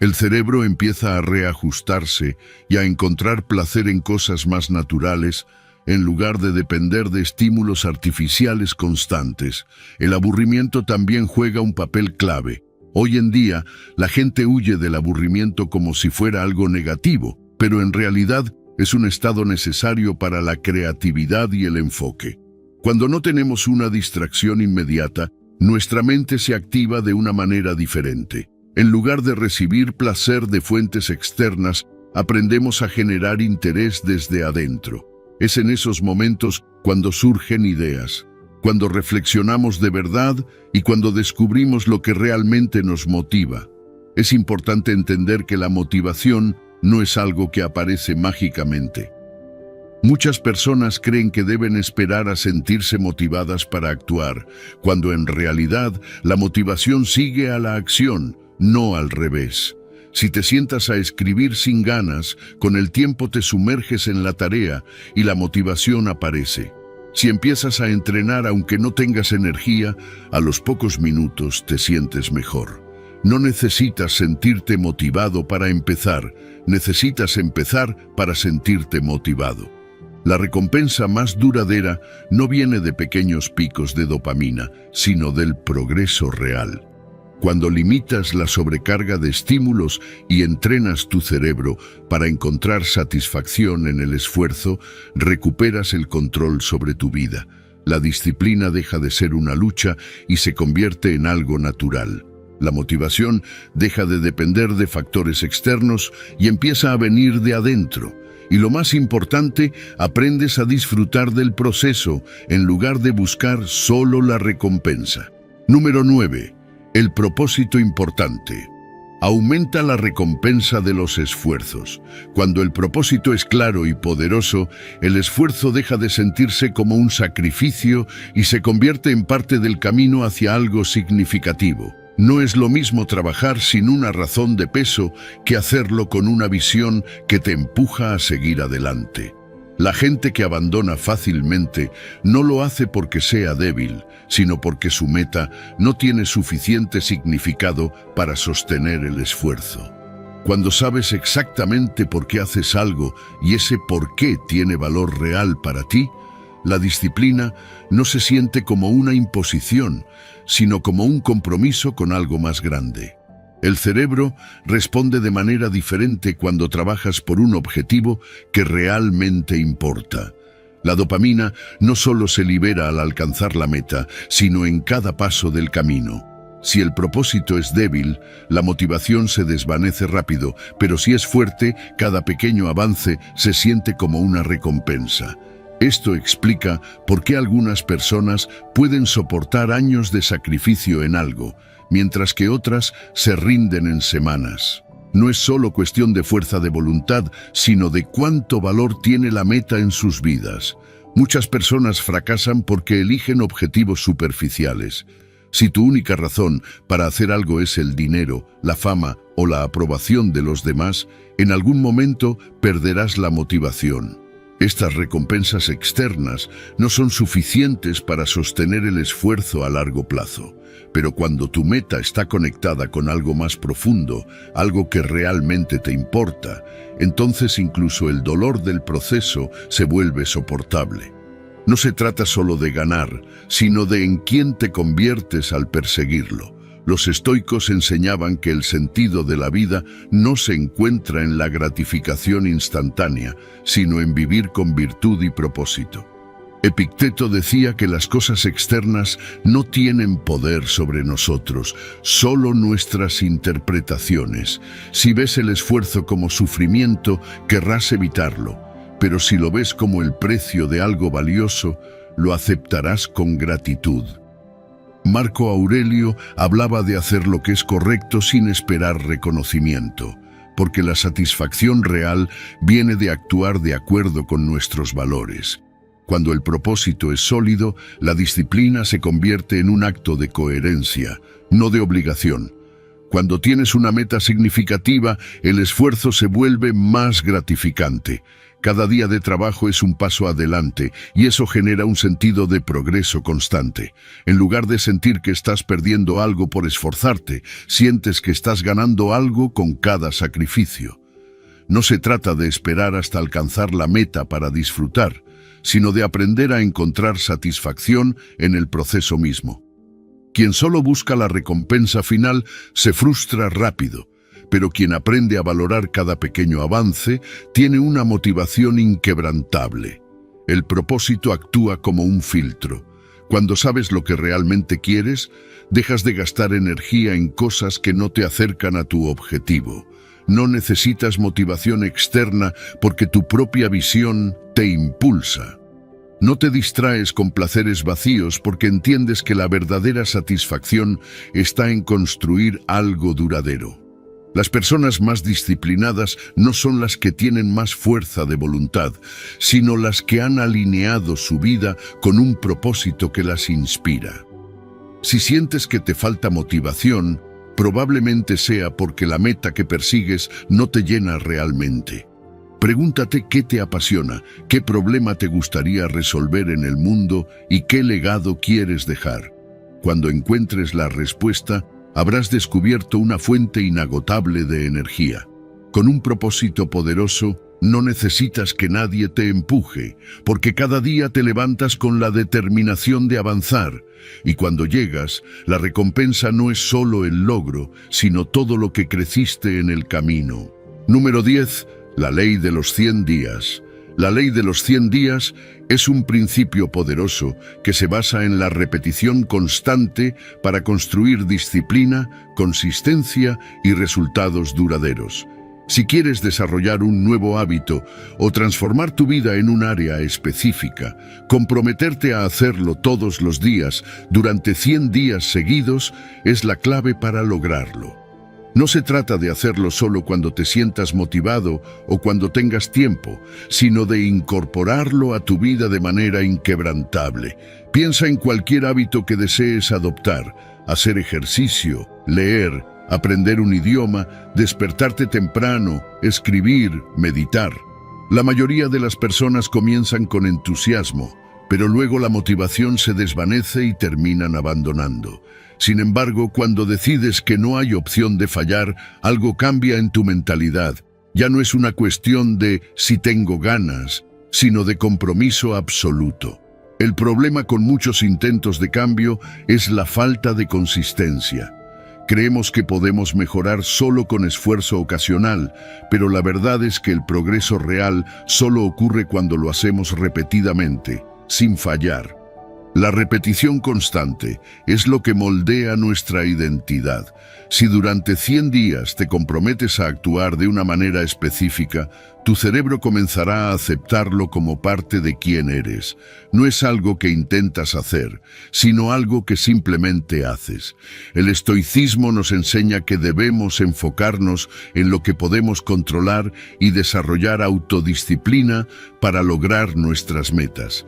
El cerebro empieza a reajustarse y a encontrar placer en cosas más naturales, en lugar de depender de estímulos artificiales constantes. El aburrimiento también juega un papel clave. Hoy en día, la gente huye del aburrimiento como si fuera algo negativo, pero en realidad es un estado necesario para la creatividad y el enfoque. Cuando no tenemos una distracción inmediata, nuestra mente se activa de una manera diferente. En lugar de recibir placer de fuentes externas, aprendemos a generar interés desde adentro. Es en esos momentos cuando surgen ideas, cuando reflexionamos de verdad y cuando descubrimos lo que realmente nos motiva. Es importante entender que la motivación no es algo que aparece mágicamente. Muchas personas creen que deben esperar a sentirse motivadas para actuar, cuando en realidad la motivación sigue a la acción, no al revés. Si te sientas a escribir sin ganas, con el tiempo te sumerges en la tarea y la motivación aparece. Si empiezas a entrenar aunque no tengas energía, a los pocos minutos te sientes mejor. No necesitas sentirte motivado para empezar, necesitas empezar para sentirte motivado. La recompensa más duradera no viene de pequeños picos de dopamina, sino del progreso real. Cuando limitas la sobrecarga de estímulos y entrenas tu cerebro para encontrar satisfacción en el esfuerzo, recuperas el control sobre tu vida. La disciplina deja de ser una lucha y se convierte en algo natural. La motivación deja de depender de factores externos y empieza a venir de adentro. Y lo más importante, aprendes a disfrutar del proceso en lugar de buscar solo la recompensa. Número 9. El propósito importante. Aumenta la recompensa de los esfuerzos. Cuando el propósito es claro y poderoso, el esfuerzo deja de sentirse como un sacrificio y se convierte en parte del camino hacia algo significativo. No es lo mismo trabajar sin una razón de peso que hacerlo con una visión que te empuja a seguir adelante. La gente que abandona fácilmente no lo hace porque sea débil, sino porque su meta no tiene suficiente significado para sostener el esfuerzo. Cuando sabes exactamente por qué haces algo y ese por qué tiene valor real para ti, la disciplina no se siente como una imposición, sino como un compromiso con algo más grande. El cerebro responde de manera diferente cuando trabajas por un objetivo que realmente importa. La dopamina no solo se libera al alcanzar la meta, sino en cada paso del camino. Si el propósito es débil, la motivación se desvanece rápido, pero si es fuerte, cada pequeño avance se siente como una recompensa. Esto explica por qué algunas personas pueden soportar años de sacrificio en algo, mientras que otras se rinden en semanas. No es solo cuestión de fuerza de voluntad, sino de cuánto valor tiene la meta en sus vidas. Muchas personas fracasan porque eligen objetivos superficiales. Si tu única razón para hacer algo es el dinero, la fama o la aprobación de los demás, en algún momento perderás la motivación. Estas recompensas externas no son suficientes para sostener el esfuerzo a largo plazo, pero cuando tu meta está conectada con algo más profundo, algo que realmente te importa, entonces incluso el dolor del proceso se vuelve soportable. No se trata solo de ganar, sino de en quién te conviertes al perseguirlo. Los estoicos enseñaban que el sentido de la vida no se encuentra en la gratificación instantánea, sino en vivir con virtud y propósito. Epicteto decía que las cosas externas no tienen poder sobre nosotros, solo nuestras interpretaciones. Si ves el esfuerzo como sufrimiento, querrás evitarlo, pero si lo ves como el precio de algo valioso, lo aceptarás con gratitud. Marco Aurelio hablaba de hacer lo que es correcto sin esperar reconocimiento, porque la satisfacción real viene de actuar de acuerdo con nuestros valores. Cuando el propósito es sólido, la disciplina se convierte en un acto de coherencia, no de obligación. Cuando tienes una meta significativa, el esfuerzo se vuelve más gratificante. Cada día de trabajo es un paso adelante y eso genera un sentido de progreso constante. En lugar de sentir que estás perdiendo algo por esforzarte, sientes que estás ganando algo con cada sacrificio. No se trata de esperar hasta alcanzar la meta para disfrutar, sino de aprender a encontrar satisfacción en el proceso mismo. Quien solo busca la recompensa final se frustra rápido, pero quien aprende a valorar cada pequeño avance tiene una motivación inquebrantable. El propósito actúa como un filtro. Cuando sabes lo que realmente quieres, dejas de gastar energía en cosas que no te acercan a tu objetivo. No necesitas motivación externa porque tu propia visión te impulsa. No te distraes con placeres vacíos porque entiendes que la verdadera satisfacción está en construir algo duradero. Las personas más disciplinadas no son las que tienen más fuerza de voluntad, sino las que han alineado su vida con un propósito que las inspira. Si sientes que te falta motivación, probablemente sea porque la meta que persigues no te llena realmente. Pregúntate qué te apasiona, qué problema te gustaría resolver en el mundo y qué legado quieres dejar. Cuando encuentres la respuesta, habrás descubierto una fuente inagotable de energía. Con un propósito poderoso, no necesitas que nadie te empuje, porque cada día te levantas con la determinación de avanzar. Y cuando llegas, la recompensa no es solo el logro, sino todo lo que creciste en el camino. Número 10. La ley de los 100 días. La ley de los 100 días es un principio poderoso que se basa en la repetición constante para construir disciplina, consistencia y resultados duraderos. Si quieres desarrollar un nuevo hábito o transformar tu vida en un área específica, comprometerte a hacerlo todos los días durante 100 días seguidos es la clave para lograrlo. No se trata de hacerlo solo cuando te sientas motivado o cuando tengas tiempo, sino de incorporarlo a tu vida de manera inquebrantable. Piensa en cualquier hábito que desees adoptar: hacer ejercicio, leer, aprender un idioma, despertarte temprano, escribir, meditar. La mayoría de las personas comienzan con entusiasmo, pero luego la motivación se desvanece y terminan abandonando. Sin embargo, cuando decides que no hay opción de fallar, algo cambia en tu mentalidad. Ya no es una cuestión de si tengo ganas, sino de compromiso absoluto. El problema con muchos intentos de cambio es la falta de consistencia. Creemos que podemos mejorar solo con esfuerzo ocasional, pero la verdad es que el progreso real solo ocurre cuando lo hacemos repetidamente, sin fallar. La repetición constante es lo que moldea nuestra identidad. Si durante 100 días te comprometes a actuar de una manera específica, tu cerebro comenzará a aceptarlo como parte de quién eres. No es algo que intentas hacer, sino algo que simplemente haces. El estoicismo nos enseña que debemos enfocarnos en lo que podemos controlar y desarrollar autodisciplina para lograr nuestras metas.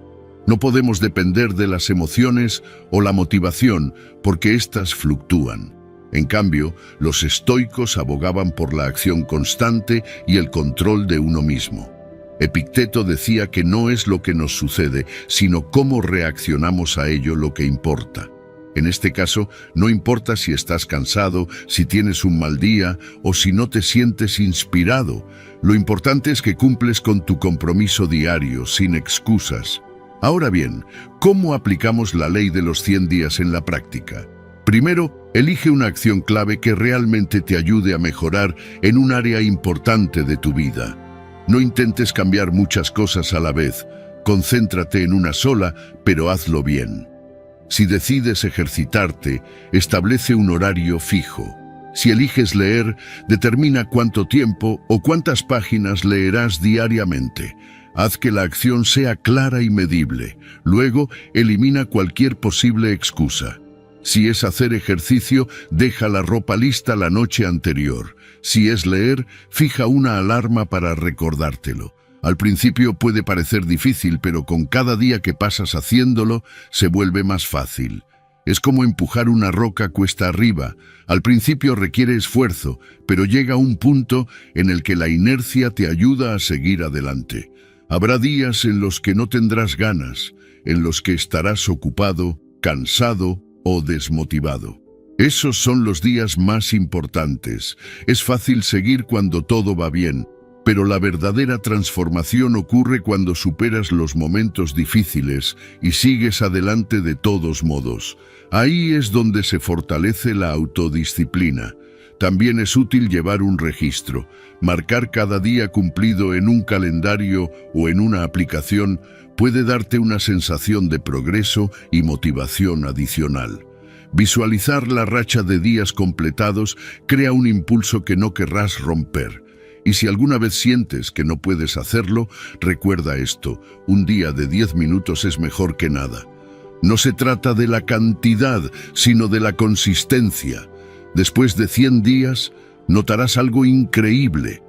No podemos depender de las emociones o la motivación porque éstas fluctúan. En cambio, los estoicos abogaban por la acción constante y el control de uno mismo. Epicteto decía que no es lo que nos sucede, sino cómo reaccionamos a ello lo que importa. En este caso, no importa si estás cansado, si tienes un mal día o si no te sientes inspirado. Lo importante es que cumples con tu compromiso diario, sin excusas. Ahora bien, ¿cómo aplicamos la ley de los 100 días en la práctica? Primero, elige una acción clave que realmente te ayude a mejorar en un área importante de tu vida. No intentes cambiar muchas cosas a la vez. Concéntrate en una sola, pero hazlo bien. Si decides ejercitarte, establece un horario fijo. Si eliges leer, determina cuánto tiempo o cuántas páginas leerás diariamente. Haz que la acción sea clara y medible. Luego, elimina cualquier posible excusa. Si es hacer ejercicio, deja la ropa lista la noche anterior. Si es leer, fija una alarma para recordártelo. Al principio puede parecer difícil, pero con cada día que pasas haciéndolo, se vuelve más fácil. Es como empujar una roca cuesta arriba. Al principio requiere esfuerzo, pero llega un punto en el que la inercia te ayuda a seguir adelante. Habrá días en los que no tendrás ganas, en los que estarás ocupado, cansado o desmotivado. Esos son los días más importantes. Es fácil seguir cuando todo va bien, pero la verdadera transformación ocurre cuando superas los momentos difíciles y sigues adelante de todos modos. Ahí es donde se fortalece la autodisciplina. También es útil llevar un registro. Marcar cada día cumplido en un calendario o en una aplicación puede darte una sensación de progreso y motivación adicional. Visualizar la racha de días completados crea un impulso que no querrás romper. Y si alguna vez sientes que no puedes hacerlo, recuerda esto: un día de 10 minutos es mejor que nada. No se trata de la cantidad, sino de la consistencia. Después de 100 días, notarás algo increíble.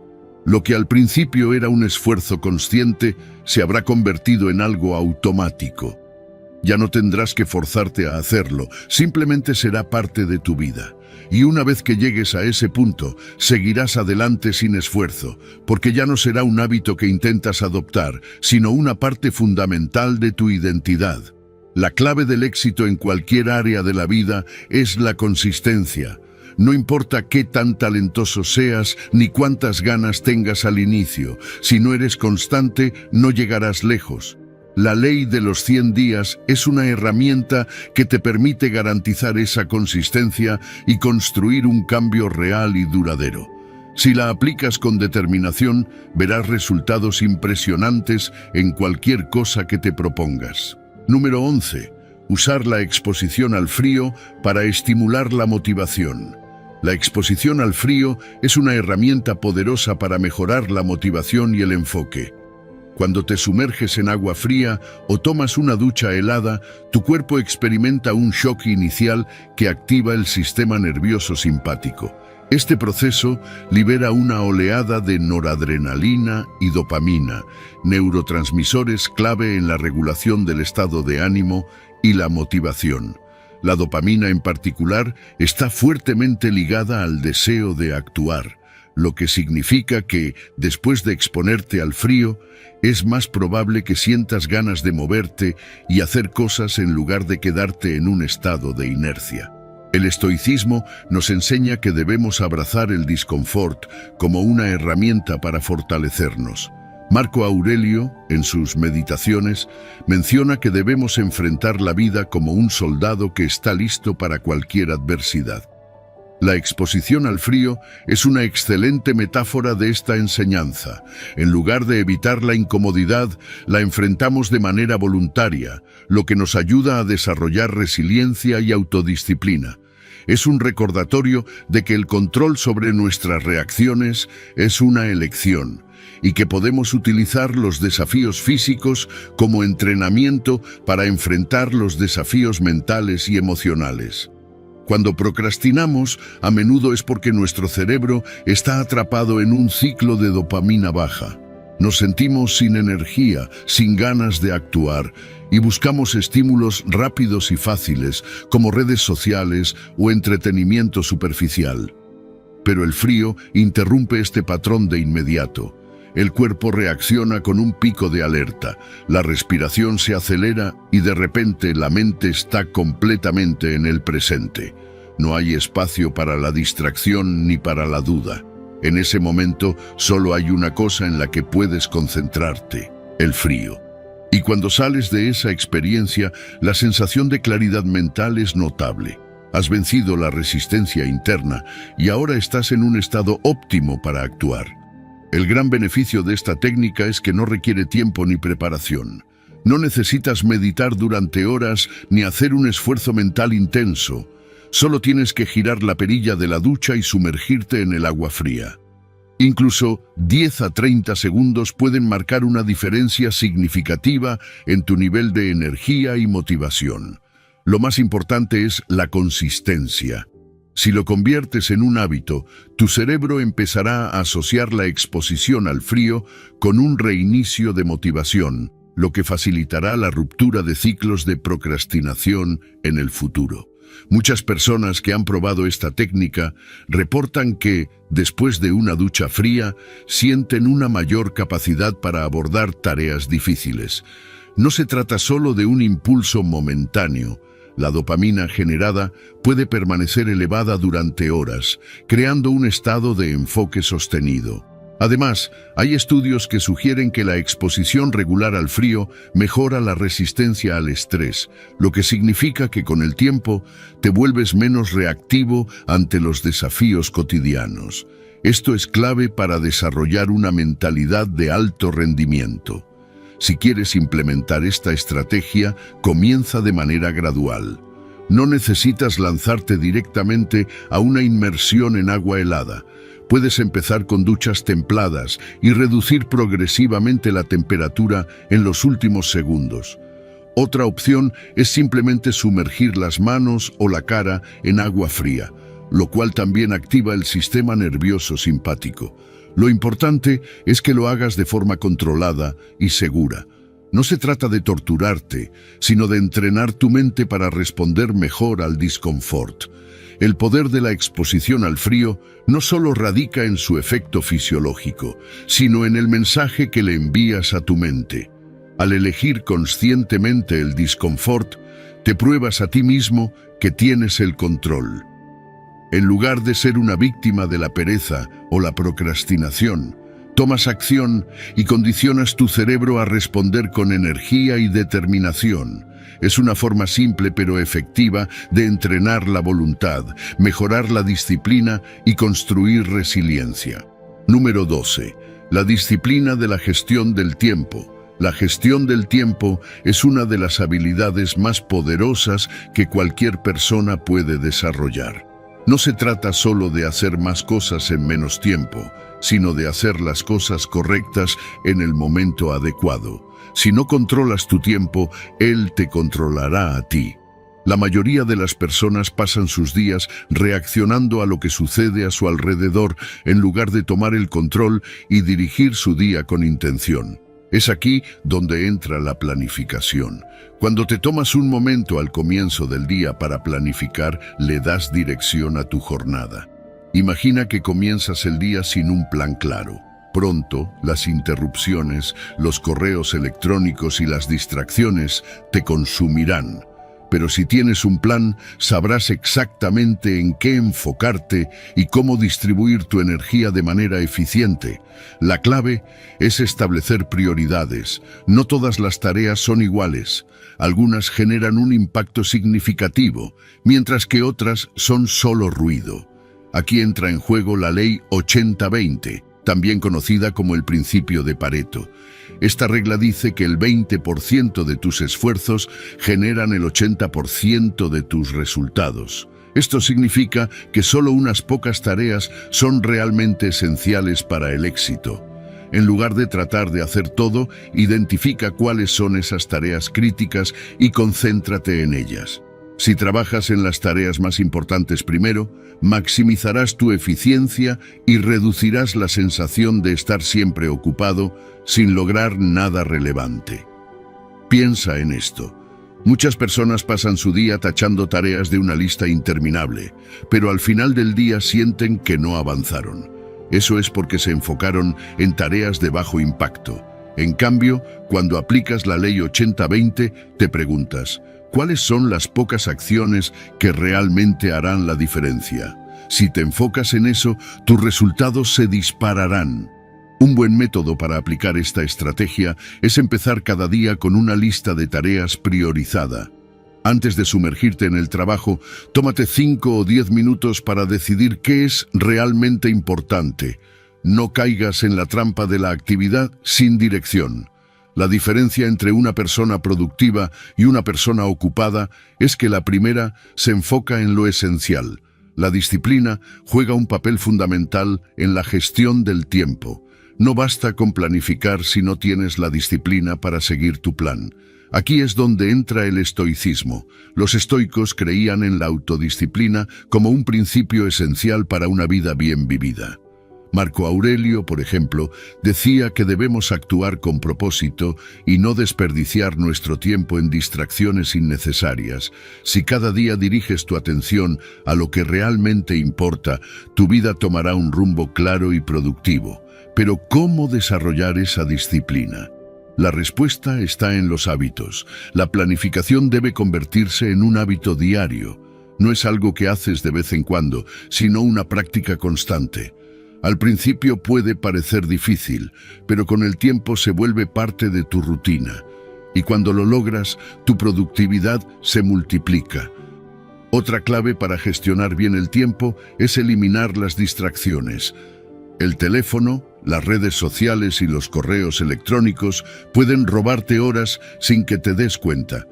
Lo que al principio era un esfuerzo consciente, se habrá convertido en algo automático. Ya no tendrás que forzarte a hacerlo, simplemente será parte de tu vida. Y una vez que llegues a ese punto, seguirás adelante sin esfuerzo, porque ya no será un hábito que intentas adoptar, sino una parte fundamental de tu identidad. La clave del éxito en cualquier área de la vida es la consistencia. No importa qué tan talentoso seas ni cuántas ganas tengas al inicio, si no eres constante, no llegarás lejos. La ley de los 100 días es una herramienta que te permite garantizar esa consistencia y construir un cambio real y duradero. Si la aplicas con determinación, verás resultados impresionantes en cualquier cosa que te propongas. Número 11. Usar la exposición al frío para estimular la motivación. La exposición al frío es una herramienta poderosa para mejorar la motivación y el enfoque. Cuando te sumerges en agua fría o tomas una ducha helada, tu cuerpo experimenta un shock inicial que activa el sistema nervioso simpático. Este proceso libera una oleada de noradrenalina y dopamina, neurotransmisores clave en la regulación del estado de ánimo y la motivación. La dopamina en particular está fuertemente ligada al deseo de actuar, lo que significa que, después de exponerte al frío, es más probable que sientas ganas de moverte y hacer cosas en lugar de quedarte en un estado de inercia. El estoicismo nos enseña que debemos abrazar el disconfort como una herramienta para fortalecernos. Marco Aurelio, en sus Meditaciones, menciona que debemos enfrentar la vida como un soldado que está listo para cualquier adversidad. La exposición al frío es una excelente metáfora de esta enseñanza. En lugar de evitar la incomodidad, la enfrentamos de manera voluntaria, lo que nos ayuda a desarrollar resiliencia y autodisciplina. Es un recordatorio de que el control sobre nuestras reacciones es una elección y que podemos utilizar los desafíos físicos como entrenamiento para enfrentar los desafíos mentales y emocionales. Cuando procrastinamos, a menudo es porque nuestro cerebro está atrapado en un ciclo de dopamina baja. Nos sentimos sin energía, sin ganas de actuar, y buscamos estímulos rápidos y fáciles, como redes sociales o entretenimiento superficial. Pero el frío interrumpe este patrón de inmediato. El cuerpo reacciona con un pico de alerta, la respiración se acelera y de repente la mente está completamente en el presente. No hay espacio para la distracción ni para la duda. En ese momento solo hay una cosa en la que puedes concentrarte: el frío. Y cuando sales de esa experiencia, la sensación de claridad mental es notable. Has vencido la resistencia interna y ahora estás en un estado óptimo para actuar. El gran beneficio de esta técnica es que no requiere tiempo ni preparación. No necesitas meditar durante horas ni hacer un esfuerzo mental intenso. Solo tienes que girar la perilla de la ducha y sumergirte en el agua fría. Incluso 10 a 30 segundos pueden marcar una diferencia significativa en tu nivel de energía y motivación. Lo más importante es la consistencia. Si lo conviertes en un hábito, tu cerebro empezará a asociar la exposición al frío con un reinicio de motivación, lo que facilitará la ruptura de ciclos de procrastinación en el futuro. Muchas personas que han probado esta técnica reportan que, después de una ducha fría, sienten una mayor capacidad para abordar tareas difíciles. No se trata solo de un impulso momentáneo. La dopamina generada puede permanecer elevada durante horas, creando un estado de enfoque sostenido. Además, hay estudios que sugieren que la exposición regular al frío mejora la resistencia al estrés, lo que significa que con el tiempo te vuelves menos reactivo ante los desafíos cotidianos. Esto es clave para desarrollar una mentalidad de alto rendimiento. Si quieres implementar esta estrategia, comienza de manera gradual. No necesitas lanzarte directamente a una inmersión en agua helada. Puedes empezar con duchas templadas y reducir progresivamente la temperatura en los últimos segundos. Otra opción es simplemente sumergir las manos o la cara en agua fría, lo cual también activa el sistema nervioso simpático. Lo importante es que lo hagas de forma controlada y segura. No se trata de torturarte, sino de entrenar tu mente para responder mejor al disconfort. El poder de la exposición al frío no solo radica en su efecto fisiológico, sino en el mensaje que le envías a tu mente. Al elegir conscientemente el disconfort, te pruebas a ti mismo que tienes el control. En lugar de ser una víctima de la pereza o la procrastinación, tomas acción y condicionas tu cerebro a responder con energía y determinación. Es una forma simple pero efectiva de entrenar la voluntad, mejorar la disciplina y construir resiliencia. Número 12. La disciplina de la gestión del tiempo. La gestión del tiempo es una de las habilidades más poderosas que cualquier persona puede desarrollar. No se trata solo de hacer más cosas en menos tiempo, sino de hacer las cosas correctas en el momento adecuado. Si no controlas tu tiempo, él te controlará a ti. La mayoría de las personas pasan sus días reaccionando a lo que sucede a su alrededor en lugar de tomar el control y dirigir su día con intención. Es aquí donde entra la planificación. Cuando te tomas un momento al comienzo del día para planificar, le das dirección a tu jornada. Imagina que comienzas el día sin un plan claro. Pronto, las interrupciones, los correos electrónicos y las distracciones te consumirán. Pero si tienes un plan, sabrás exactamente en qué enfocarte y cómo distribuir tu energía de manera eficiente. La clave es establecer prioridades. No todas las tareas son iguales. Algunas generan un impacto significativo, mientras que otras son solo ruido. Aquí entra en juego la ley 80-20, también conocida como el principio de Pareto. Esta regla dice que el 20% de tus esfuerzos generan el 80% de tus resultados. Esto significa que solo unas pocas tareas son realmente esenciales para el éxito. En lugar de tratar de hacer todo, identifica cuáles son esas tareas críticas y concéntrate en ellas. Si trabajas en las tareas más importantes primero, maximizarás tu eficiencia y reducirás la sensación de estar siempre ocupado sin lograr nada relevante. Piensa en esto. Muchas personas pasan su día tachando tareas de una lista interminable, pero al final del día sienten que no avanzaron. Eso es porque se enfocaron en tareas de bajo impacto. En cambio, cuando aplicas la ley 80-20, te preguntas, ¿cuáles son las pocas acciones que realmente harán la diferencia? Si te enfocas en eso, tus resultados se dispararán. Un buen método para aplicar esta estrategia es empezar cada día con una lista de tareas priorizada. Antes de sumergirte en el trabajo, tómate 5 o 10 minutos para decidir qué es realmente importante. No caigas en la trampa de la actividad sin dirección. La diferencia entre una persona productiva y una persona ocupada es que la primera se enfoca en lo esencial. La disciplina juega un papel fundamental en la gestión del tiempo. No basta con planificar si no tienes la disciplina para seguir tu plan. Aquí es donde entra el estoicismo. Los estoicos creían en la autodisciplina como un principio esencial para una vida bien vivida. Marco Aurelio, por ejemplo, decía que debemos actuar con propósito y no desperdiciar nuestro tiempo en distracciones innecesarias. Si cada día diriges tu atención a lo que realmente importa, tu vida tomará un rumbo claro y productivo. Pero ¿cómo desarrollar esa disciplina? La respuesta está en los hábitos. La planificación debe convertirse en un hábito diario. No es algo que haces de vez en cuando, sino una práctica constante. Al principio puede parecer difícil, pero con el tiempo se vuelve parte de tu rutina. Y cuando lo logras, tu productividad se multiplica. Otra clave para gestionar bien el tiempo es eliminar las distracciones. El teléfono, las redes sociales y los correos electrónicos pueden robarte horas sin que te des cuenta.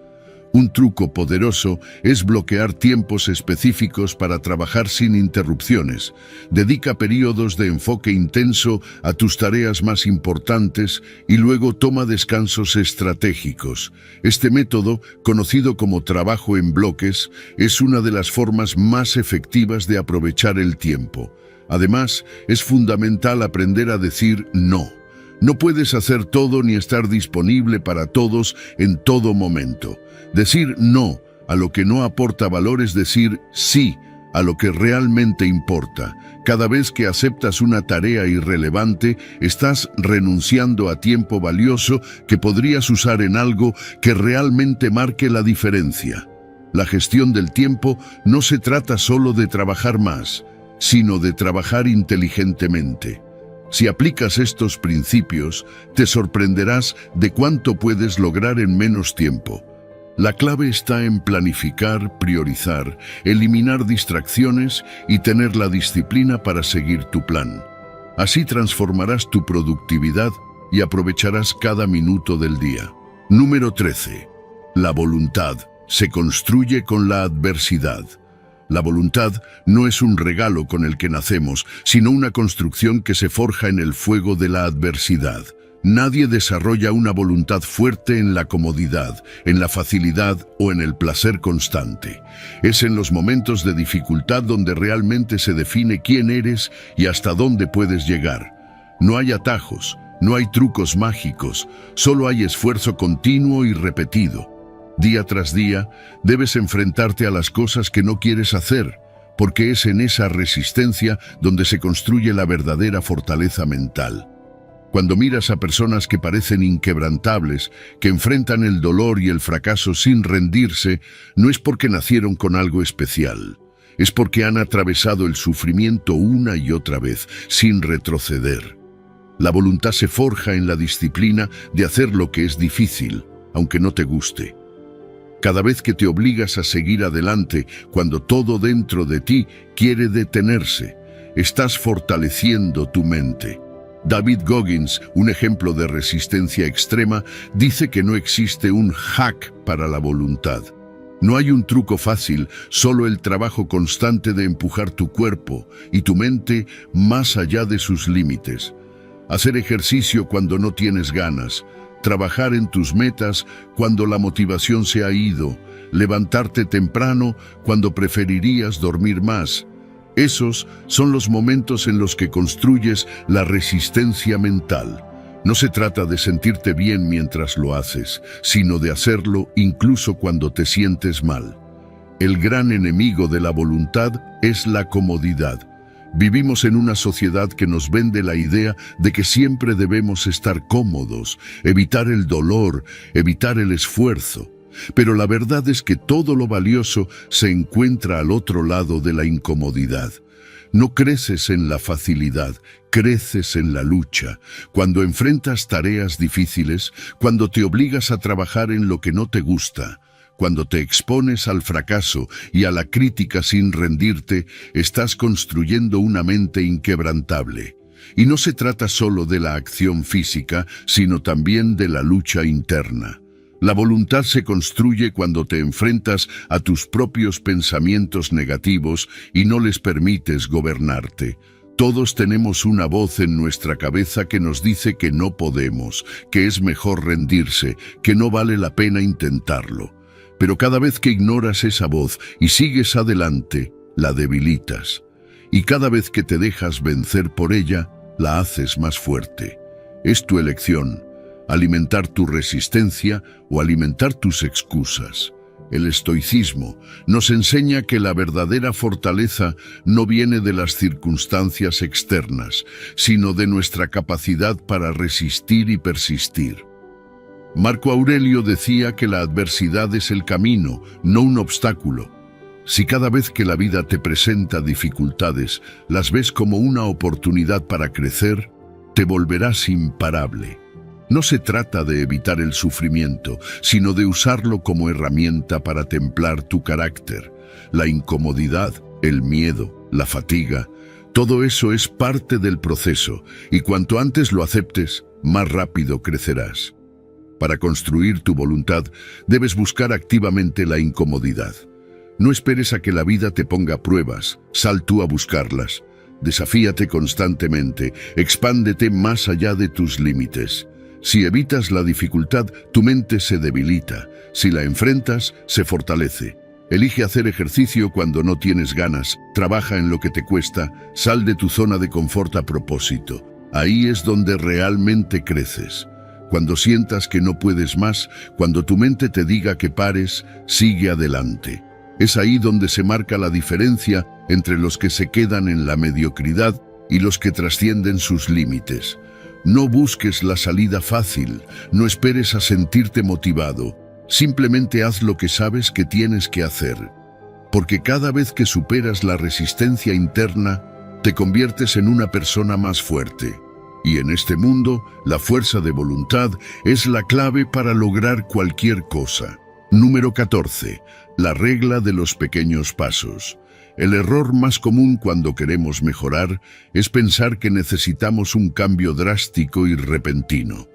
Un truco poderoso es bloquear tiempos específicos para trabajar sin interrupciones. Dedica periodos de enfoque intenso a tus tareas más importantes y luego toma descansos estratégicos. Este método, conocido como trabajo en bloques, es una de las formas más efectivas de aprovechar el tiempo. Además, es fundamental aprender a decir no. No puedes hacer todo ni estar disponible para todos en todo momento. Decir no a lo que no aporta valor es decir sí a lo que realmente importa. Cada vez que aceptas una tarea irrelevante, estás renunciando a tiempo valioso que podrías usar en algo que realmente marque la diferencia. La gestión del tiempo no se trata solo de trabajar más, sino de trabajar inteligentemente. Si aplicas estos principios, te sorprenderás de cuánto puedes lograr en menos tiempo. La clave está en planificar, priorizar, eliminar distracciones y tener la disciplina para seguir tu plan. Así transformarás tu productividad y aprovecharás cada minuto del día. Número 13. La voluntad se construye con la adversidad. La voluntad no es un regalo con el que nacemos, sino una construcción que se forja en el fuego de la adversidad. Nadie desarrolla una voluntad fuerte en la comodidad, en la facilidad o en el placer constante. Es en los momentos de dificultad donde realmente se define quién eres y hasta dónde puedes llegar. No hay atajos, no hay trucos mágicos, solo hay esfuerzo continuo y repetido. Día tras día, debes enfrentarte a las cosas que no quieres hacer, porque es en esa resistencia donde se construye la verdadera fortaleza mental. Cuando miras a personas que parecen inquebrantables, que enfrentan el dolor y el fracaso sin rendirse, no es porque nacieron con algo especial. Es porque han atravesado el sufrimiento una y otra vez, sin retroceder. La voluntad se forja en la disciplina de hacer lo que es difícil, aunque no te guste. Cada vez que te obligas a seguir adelante, cuando todo dentro de ti quiere detenerse, estás fortaleciendo tu mente. David Goggins, un ejemplo de resistencia extrema, dice que no existe un hack para la voluntad. No hay un truco fácil, solo el trabajo constante de empujar tu cuerpo y tu mente más allá de sus límites. Hacer ejercicio cuando no tienes ganas, trabajar en tus metas cuando la motivación se ha ido, levantarte temprano cuando preferirías dormir más. Esos son los momentos en los que construyes la resistencia mental. No se trata de sentirte bien mientras lo haces, sino de hacerlo incluso cuando te sientes mal. El gran enemigo de la voluntad es la comodidad. Vivimos en una sociedad que nos vende la idea de que siempre debemos estar cómodos, evitar el dolor, evitar el esfuerzo. Pero la verdad es que todo lo valioso se encuentra al otro lado de la incomodidad. No creces en la facilidad, creces en la lucha. Cuando enfrentas tareas difíciles, cuando te obligas a trabajar en lo que no te gusta, cuando te expones al fracaso y a la crítica sin rendirte, estás construyendo una mente inquebrantable. Y no se trata solo de la acción física, sino también de la lucha interna. La voluntad se construye cuando te enfrentas a tus propios pensamientos negativos y no les permites gobernarte. Todos tenemos una voz en nuestra cabeza que nos dice que no podemos, que es mejor rendirse, que no vale la pena intentarlo. Pero cada vez que ignoras esa voz y sigues adelante, la debilitas. Y cada vez que te dejas vencer por ella, la haces más fuerte. Es tu elección. Alimentar tu resistencia o alimentar tus excusas. El estoicismo nos enseña que la verdadera fortaleza no viene de las circunstancias externas, sino de nuestra capacidad para resistir y persistir. Marco Aurelio decía que la adversidad es el camino, no un obstáculo. Si cada vez que la vida te presenta dificultades, las ves como una oportunidad para crecer, te volverás imparable. No se trata de evitar el sufrimiento, sino de usarlo como herramienta para templar tu carácter. La incomodidad, el miedo, la fatiga, todo eso es parte del proceso, y cuanto antes lo aceptes, más rápido crecerás. Para construir tu voluntad, debes buscar activamente la incomodidad. No esperes a que la vida te ponga pruebas, sal tú a buscarlas. Desafíate constantemente, expándete más allá de tus límites. Si evitas la dificultad, tu mente se debilita. Si la enfrentas, se fortalece. Elige hacer ejercicio cuando no tienes ganas, trabaja en lo que te cuesta, sal de tu zona de confort a propósito. Ahí es donde realmente creces. Cuando sientas que no puedes más, cuando tu mente te diga que pares, sigue adelante. Es ahí donde se marca la diferencia entre los que se quedan en la mediocridad y los que trascienden sus límites. No busques la salida fácil, no esperes a sentirte motivado, simplemente haz lo que sabes que tienes que hacer. Porque cada vez que superas la resistencia interna, te conviertes en una persona más fuerte. Y en este mundo, la fuerza de voluntad es la clave para lograr cualquier cosa. Número 14. La regla de los pequeños pasos. El error más común cuando queremos mejorar es pensar que necesitamos un cambio drástico y repentino.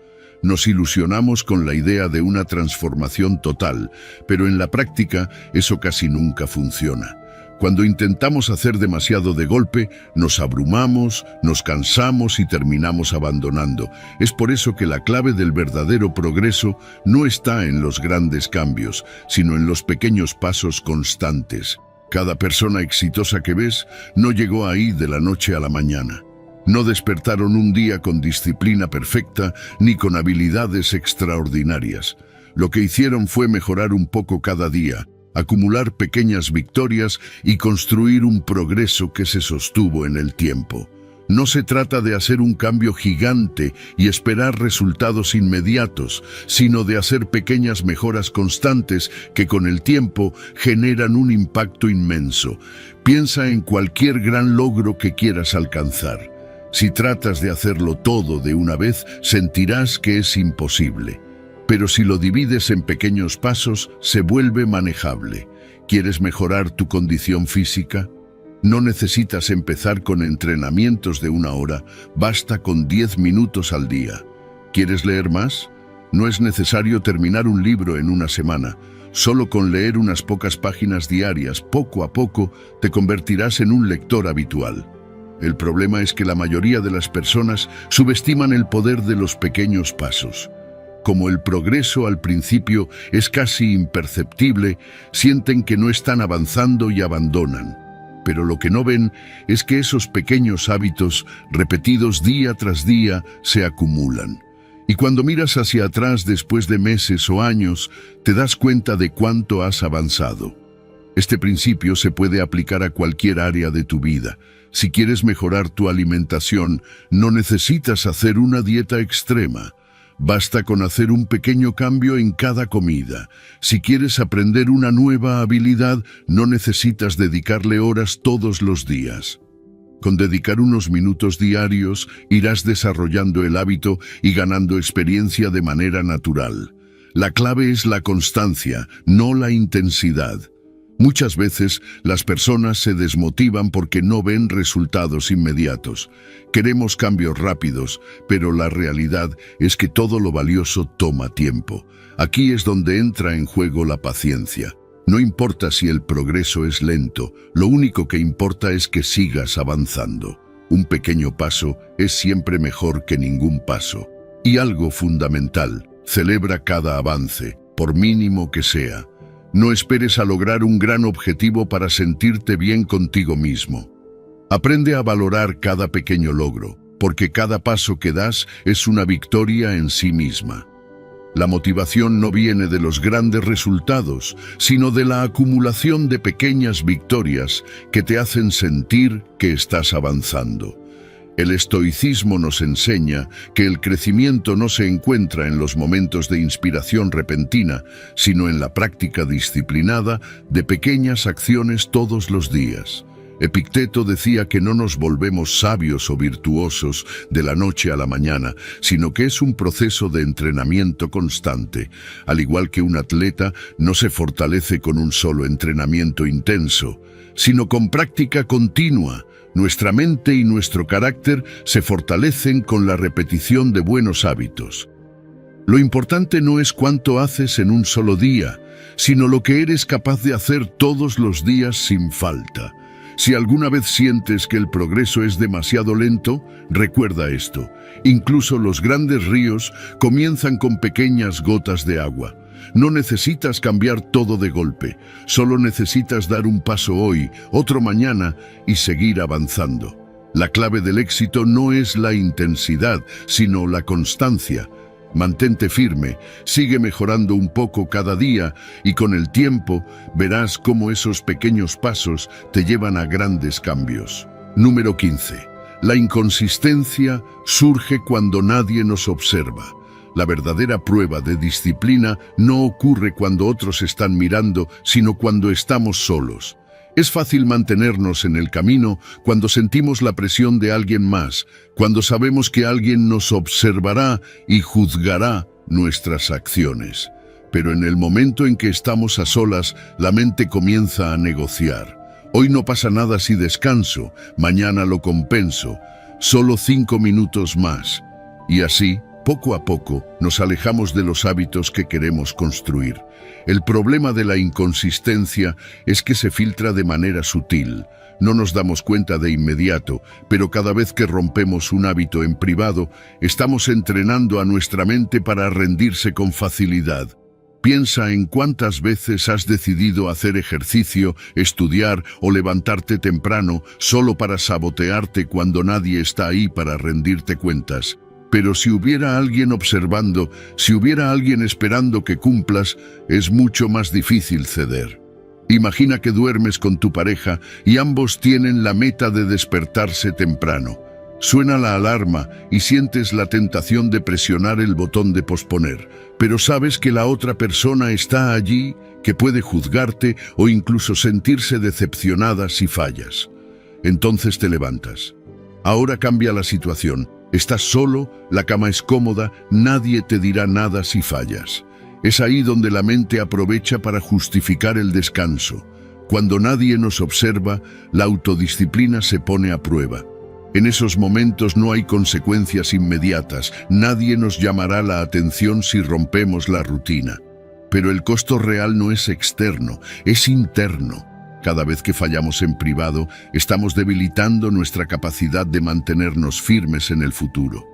Nos ilusionamos con la idea de una transformación total, pero en la práctica eso casi nunca funciona. Cuando intentamos hacer demasiado de golpe, nos abrumamos, nos cansamos y terminamos abandonando. Es por eso que la clave del verdadero progreso no está en los grandes cambios, sino en los pequeños pasos constantes. Cada persona exitosa que ves no llegó ahí de la noche a la mañana. No despertaron un día con disciplina perfecta ni con habilidades extraordinarias. Lo que hicieron fue mejorar un poco cada día, acumular pequeñas victorias y construir un progreso que se sostuvo en el tiempo. No se trata de hacer un cambio gigante y esperar resultados inmediatos, sino de hacer pequeñas mejoras constantes que con el tiempo generan un impacto inmenso. Piensa en cualquier gran logro que quieras alcanzar. Si tratas de hacerlo todo de una vez, sentirás que es imposible. Pero si lo divides en pequeños pasos, se vuelve manejable. ¿Quieres mejorar tu condición física? No necesitas empezar con entrenamientos de 1 hora, basta con 10 minutos al día. ¿Quieres leer más? No es necesario terminar un libro en una semana. Solo con leer unas pocas páginas diarias, poco a poco, te convertirás en un lector habitual. El problema es que la mayoría de las personas subestiman el poder de los pequeños pasos. Como el progreso al principio es casi imperceptible, sienten que no están avanzando y abandonan. Pero lo que no ven es que esos pequeños hábitos, repetidos día tras día, se acumulan. Y cuando miras hacia atrás después de meses o años, te das cuenta de cuánto has avanzado. Este principio se puede aplicar a cualquier área de tu vida. Si quieres mejorar tu alimentación, no necesitas hacer una dieta extrema. Basta con hacer un pequeño cambio en cada comida. Si quieres aprender una nueva habilidad, no necesitas dedicarle horas todos los días. Con dedicar unos minutos diarios, irás desarrollando el hábito y ganando experiencia de manera natural. La clave es la constancia, no la intensidad. Muchas veces las personas se desmotivan porque no ven resultados inmediatos. Queremos cambios rápidos, pero la realidad es que todo lo valioso toma tiempo. Aquí es donde entra en juego la paciencia. No importa si el progreso es lento, lo único que importa es que sigas avanzando. Un pequeño paso es siempre mejor que ningún paso. Y algo fundamental, celebra cada avance, por mínimo que sea. No esperes a lograr un gran objetivo para sentirte bien contigo mismo. Aprende a valorar cada pequeño logro, porque cada paso que das es una victoria en sí misma. La motivación no viene de los grandes resultados, sino de la acumulación de pequeñas victorias que te hacen sentir que estás avanzando. El estoicismo nos enseña que el crecimiento no se encuentra en los momentos de inspiración repentina, sino en la práctica disciplinada de pequeñas acciones todos los días. Epicteto decía que no nos volvemos sabios o virtuosos de la noche a la mañana, sino que es un proceso de entrenamiento constante. Al igual que un atleta no se fortalece con un solo entrenamiento intenso, sino con práctica continua. Nuestra mente y nuestro carácter se fortalecen con la repetición de buenos hábitos. Lo importante no es cuánto haces en un solo día, sino lo que eres capaz de hacer todos los días sin falta. Si alguna vez sientes que el progreso es demasiado lento, recuerda esto. Incluso los grandes ríos comienzan con pequeñas gotas de agua. No necesitas cambiar todo de golpe, solo necesitas dar un paso hoy, otro mañana y seguir avanzando. La clave del éxito no es la intensidad, sino la constancia. Mantente firme, sigue mejorando un poco cada día y con el tiempo verás cómo esos pequeños pasos te llevan a grandes cambios. Número 15. La inconsistencia surge cuando nadie nos observa. La verdadera prueba de disciplina no ocurre cuando otros están mirando, sino cuando estamos solos. Es fácil mantenernos en el camino cuando sentimos la presión de alguien más, cuando sabemos que alguien nos observará y juzgará nuestras acciones. Pero en el momento en que estamos a solas, la mente comienza a negociar. Hoy no pasa nada si descanso, mañana lo compenso, solo 5 minutos más. Y así, poco a poco, nos alejamos de los hábitos que queremos construir. El problema de la inconsistencia es que se filtra de manera sutil. No nos damos cuenta de inmediato, pero cada vez que rompemos un hábito en privado, estamos entrenando a nuestra mente para rendirse con facilidad. Piensa en cuántas veces has decidido hacer ejercicio, estudiar o levantarte temprano solo para sabotearte cuando nadie está ahí para rendirte cuentas. Pero si hubiera alguien observando, si hubiera alguien esperando que cumplas, es mucho más difícil ceder. Imagina que duermes con tu pareja y ambos tienen la meta de despertarse temprano. Suena la alarma y sientes la tentación de presionar el botón de posponer, pero sabes que la otra persona está allí, que puede juzgarte o incluso sentirse decepcionada si fallas. Entonces te levantas. Ahora cambia la situación. Estás solo, la cama es cómoda, nadie te dirá nada si fallas. Es ahí donde la mente aprovecha para justificar el descanso. Cuando nadie nos observa, la autodisciplina se pone a prueba. En esos momentos no hay consecuencias inmediatas, nadie nos llamará la atención si rompemos la rutina. Pero el costo real no es externo, es interno. Cada vez que fallamos en privado, estamos debilitando nuestra capacidad de mantenernos firmes en el futuro.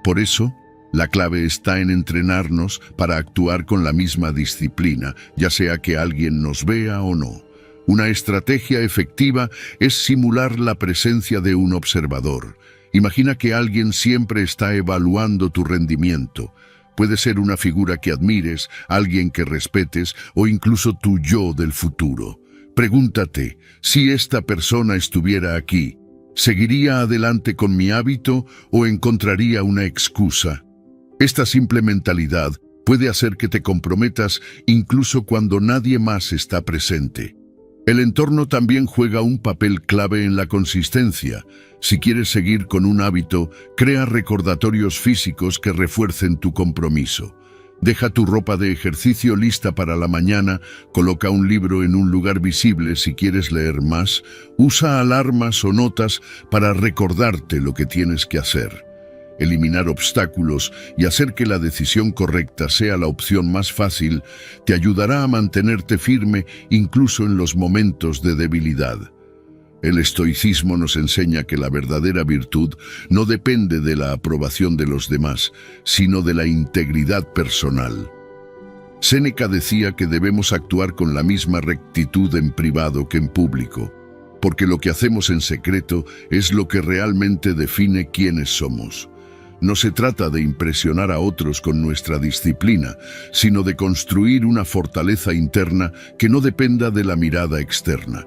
Por eso, la clave está en entrenarnos para actuar con la misma disciplina, ya sea que alguien nos vea o no. Una estrategia efectiva es simular la presencia de un observador. Imagina que alguien siempre está evaluando tu rendimiento. Puede ser una figura que admires, alguien que respetes o incluso tu yo del futuro. Pregúntate, si esta persona estuviera aquí, ¿seguiría adelante con mi hábito o encontraría una excusa? Esta simple mentalidad puede hacer que te comprometas incluso cuando nadie más está presente. El entorno también juega un papel clave en la consistencia. Si quieres seguir con un hábito, crea recordatorios físicos que refuercen tu compromiso. Deja tu ropa de ejercicio lista para la mañana, coloca un libro en un lugar visible si quieres leer más, usa alarmas o notas para recordarte lo que tienes que hacer. Eliminar obstáculos y hacer que la decisión correcta sea la opción más fácil te ayudará a mantenerte firme incluso en los momentos de debilidad. El estoicismo nos enseña que la verdadera virtud no depende de la aprobación de los demás, sino de la integridad personal. Séneca decía que debemos actuar con la misma rectitud en privado que en público, porque lo que hacemos en secreto es lo que realmente define quiénes somos. No se trata de impresionar a otros con nuestra disciplina, sino de construir una fortaleza interna que no dependa de la mirada externa.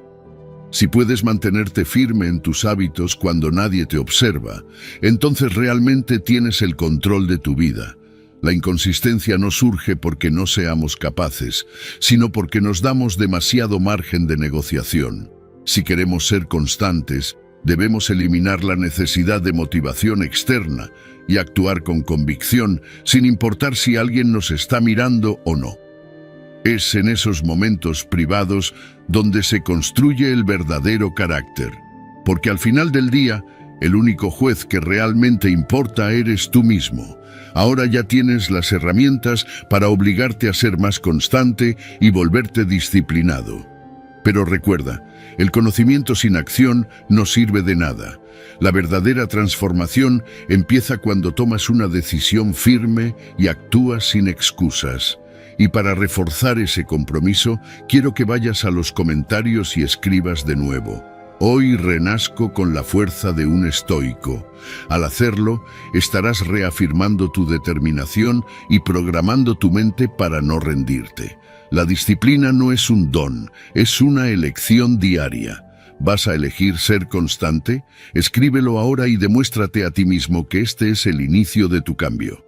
Si puedes mantenerte firme en tus hábitos cuando nadie te observa, entonces realmente tienes el control de tu vida. La inconsistencia no surge porque no seamos capaces, sino porque nos damos demasiado margen de negociación. Si queremos ser constantes, debemos eliminar la necesidad de motivación externa y actuar con convicción, sin importar si alguien nos está mirando o no. Es en esos momentos privados donde se construye el verdadero carácter, porque al final del día, el único juez que realmente importa eres tú mismo. Ahora ya tienes las herramientas para obligarte a ser más constante y volverte disciplinado. Pero recuerda, el conocimiento sin acción no sirve de nada. La verdadera transformación empieza cuando tomas una decisión firme y actúas sin excusas. Y para reforzar ese compromiso, quiero que vayas a los comentarios y escribas de nuevo. Hoy renazco con la fuerza de un estoico. Al hacerlo, estarás reafirmando tu determinación y programando tu mente para no rendirte. La disciplina no es un don, es una elección diaria. ¿Vas a elegir ser constante? Escríbelo ahora y demuéstrate a ti mismo que este es el inicio de tu cambio.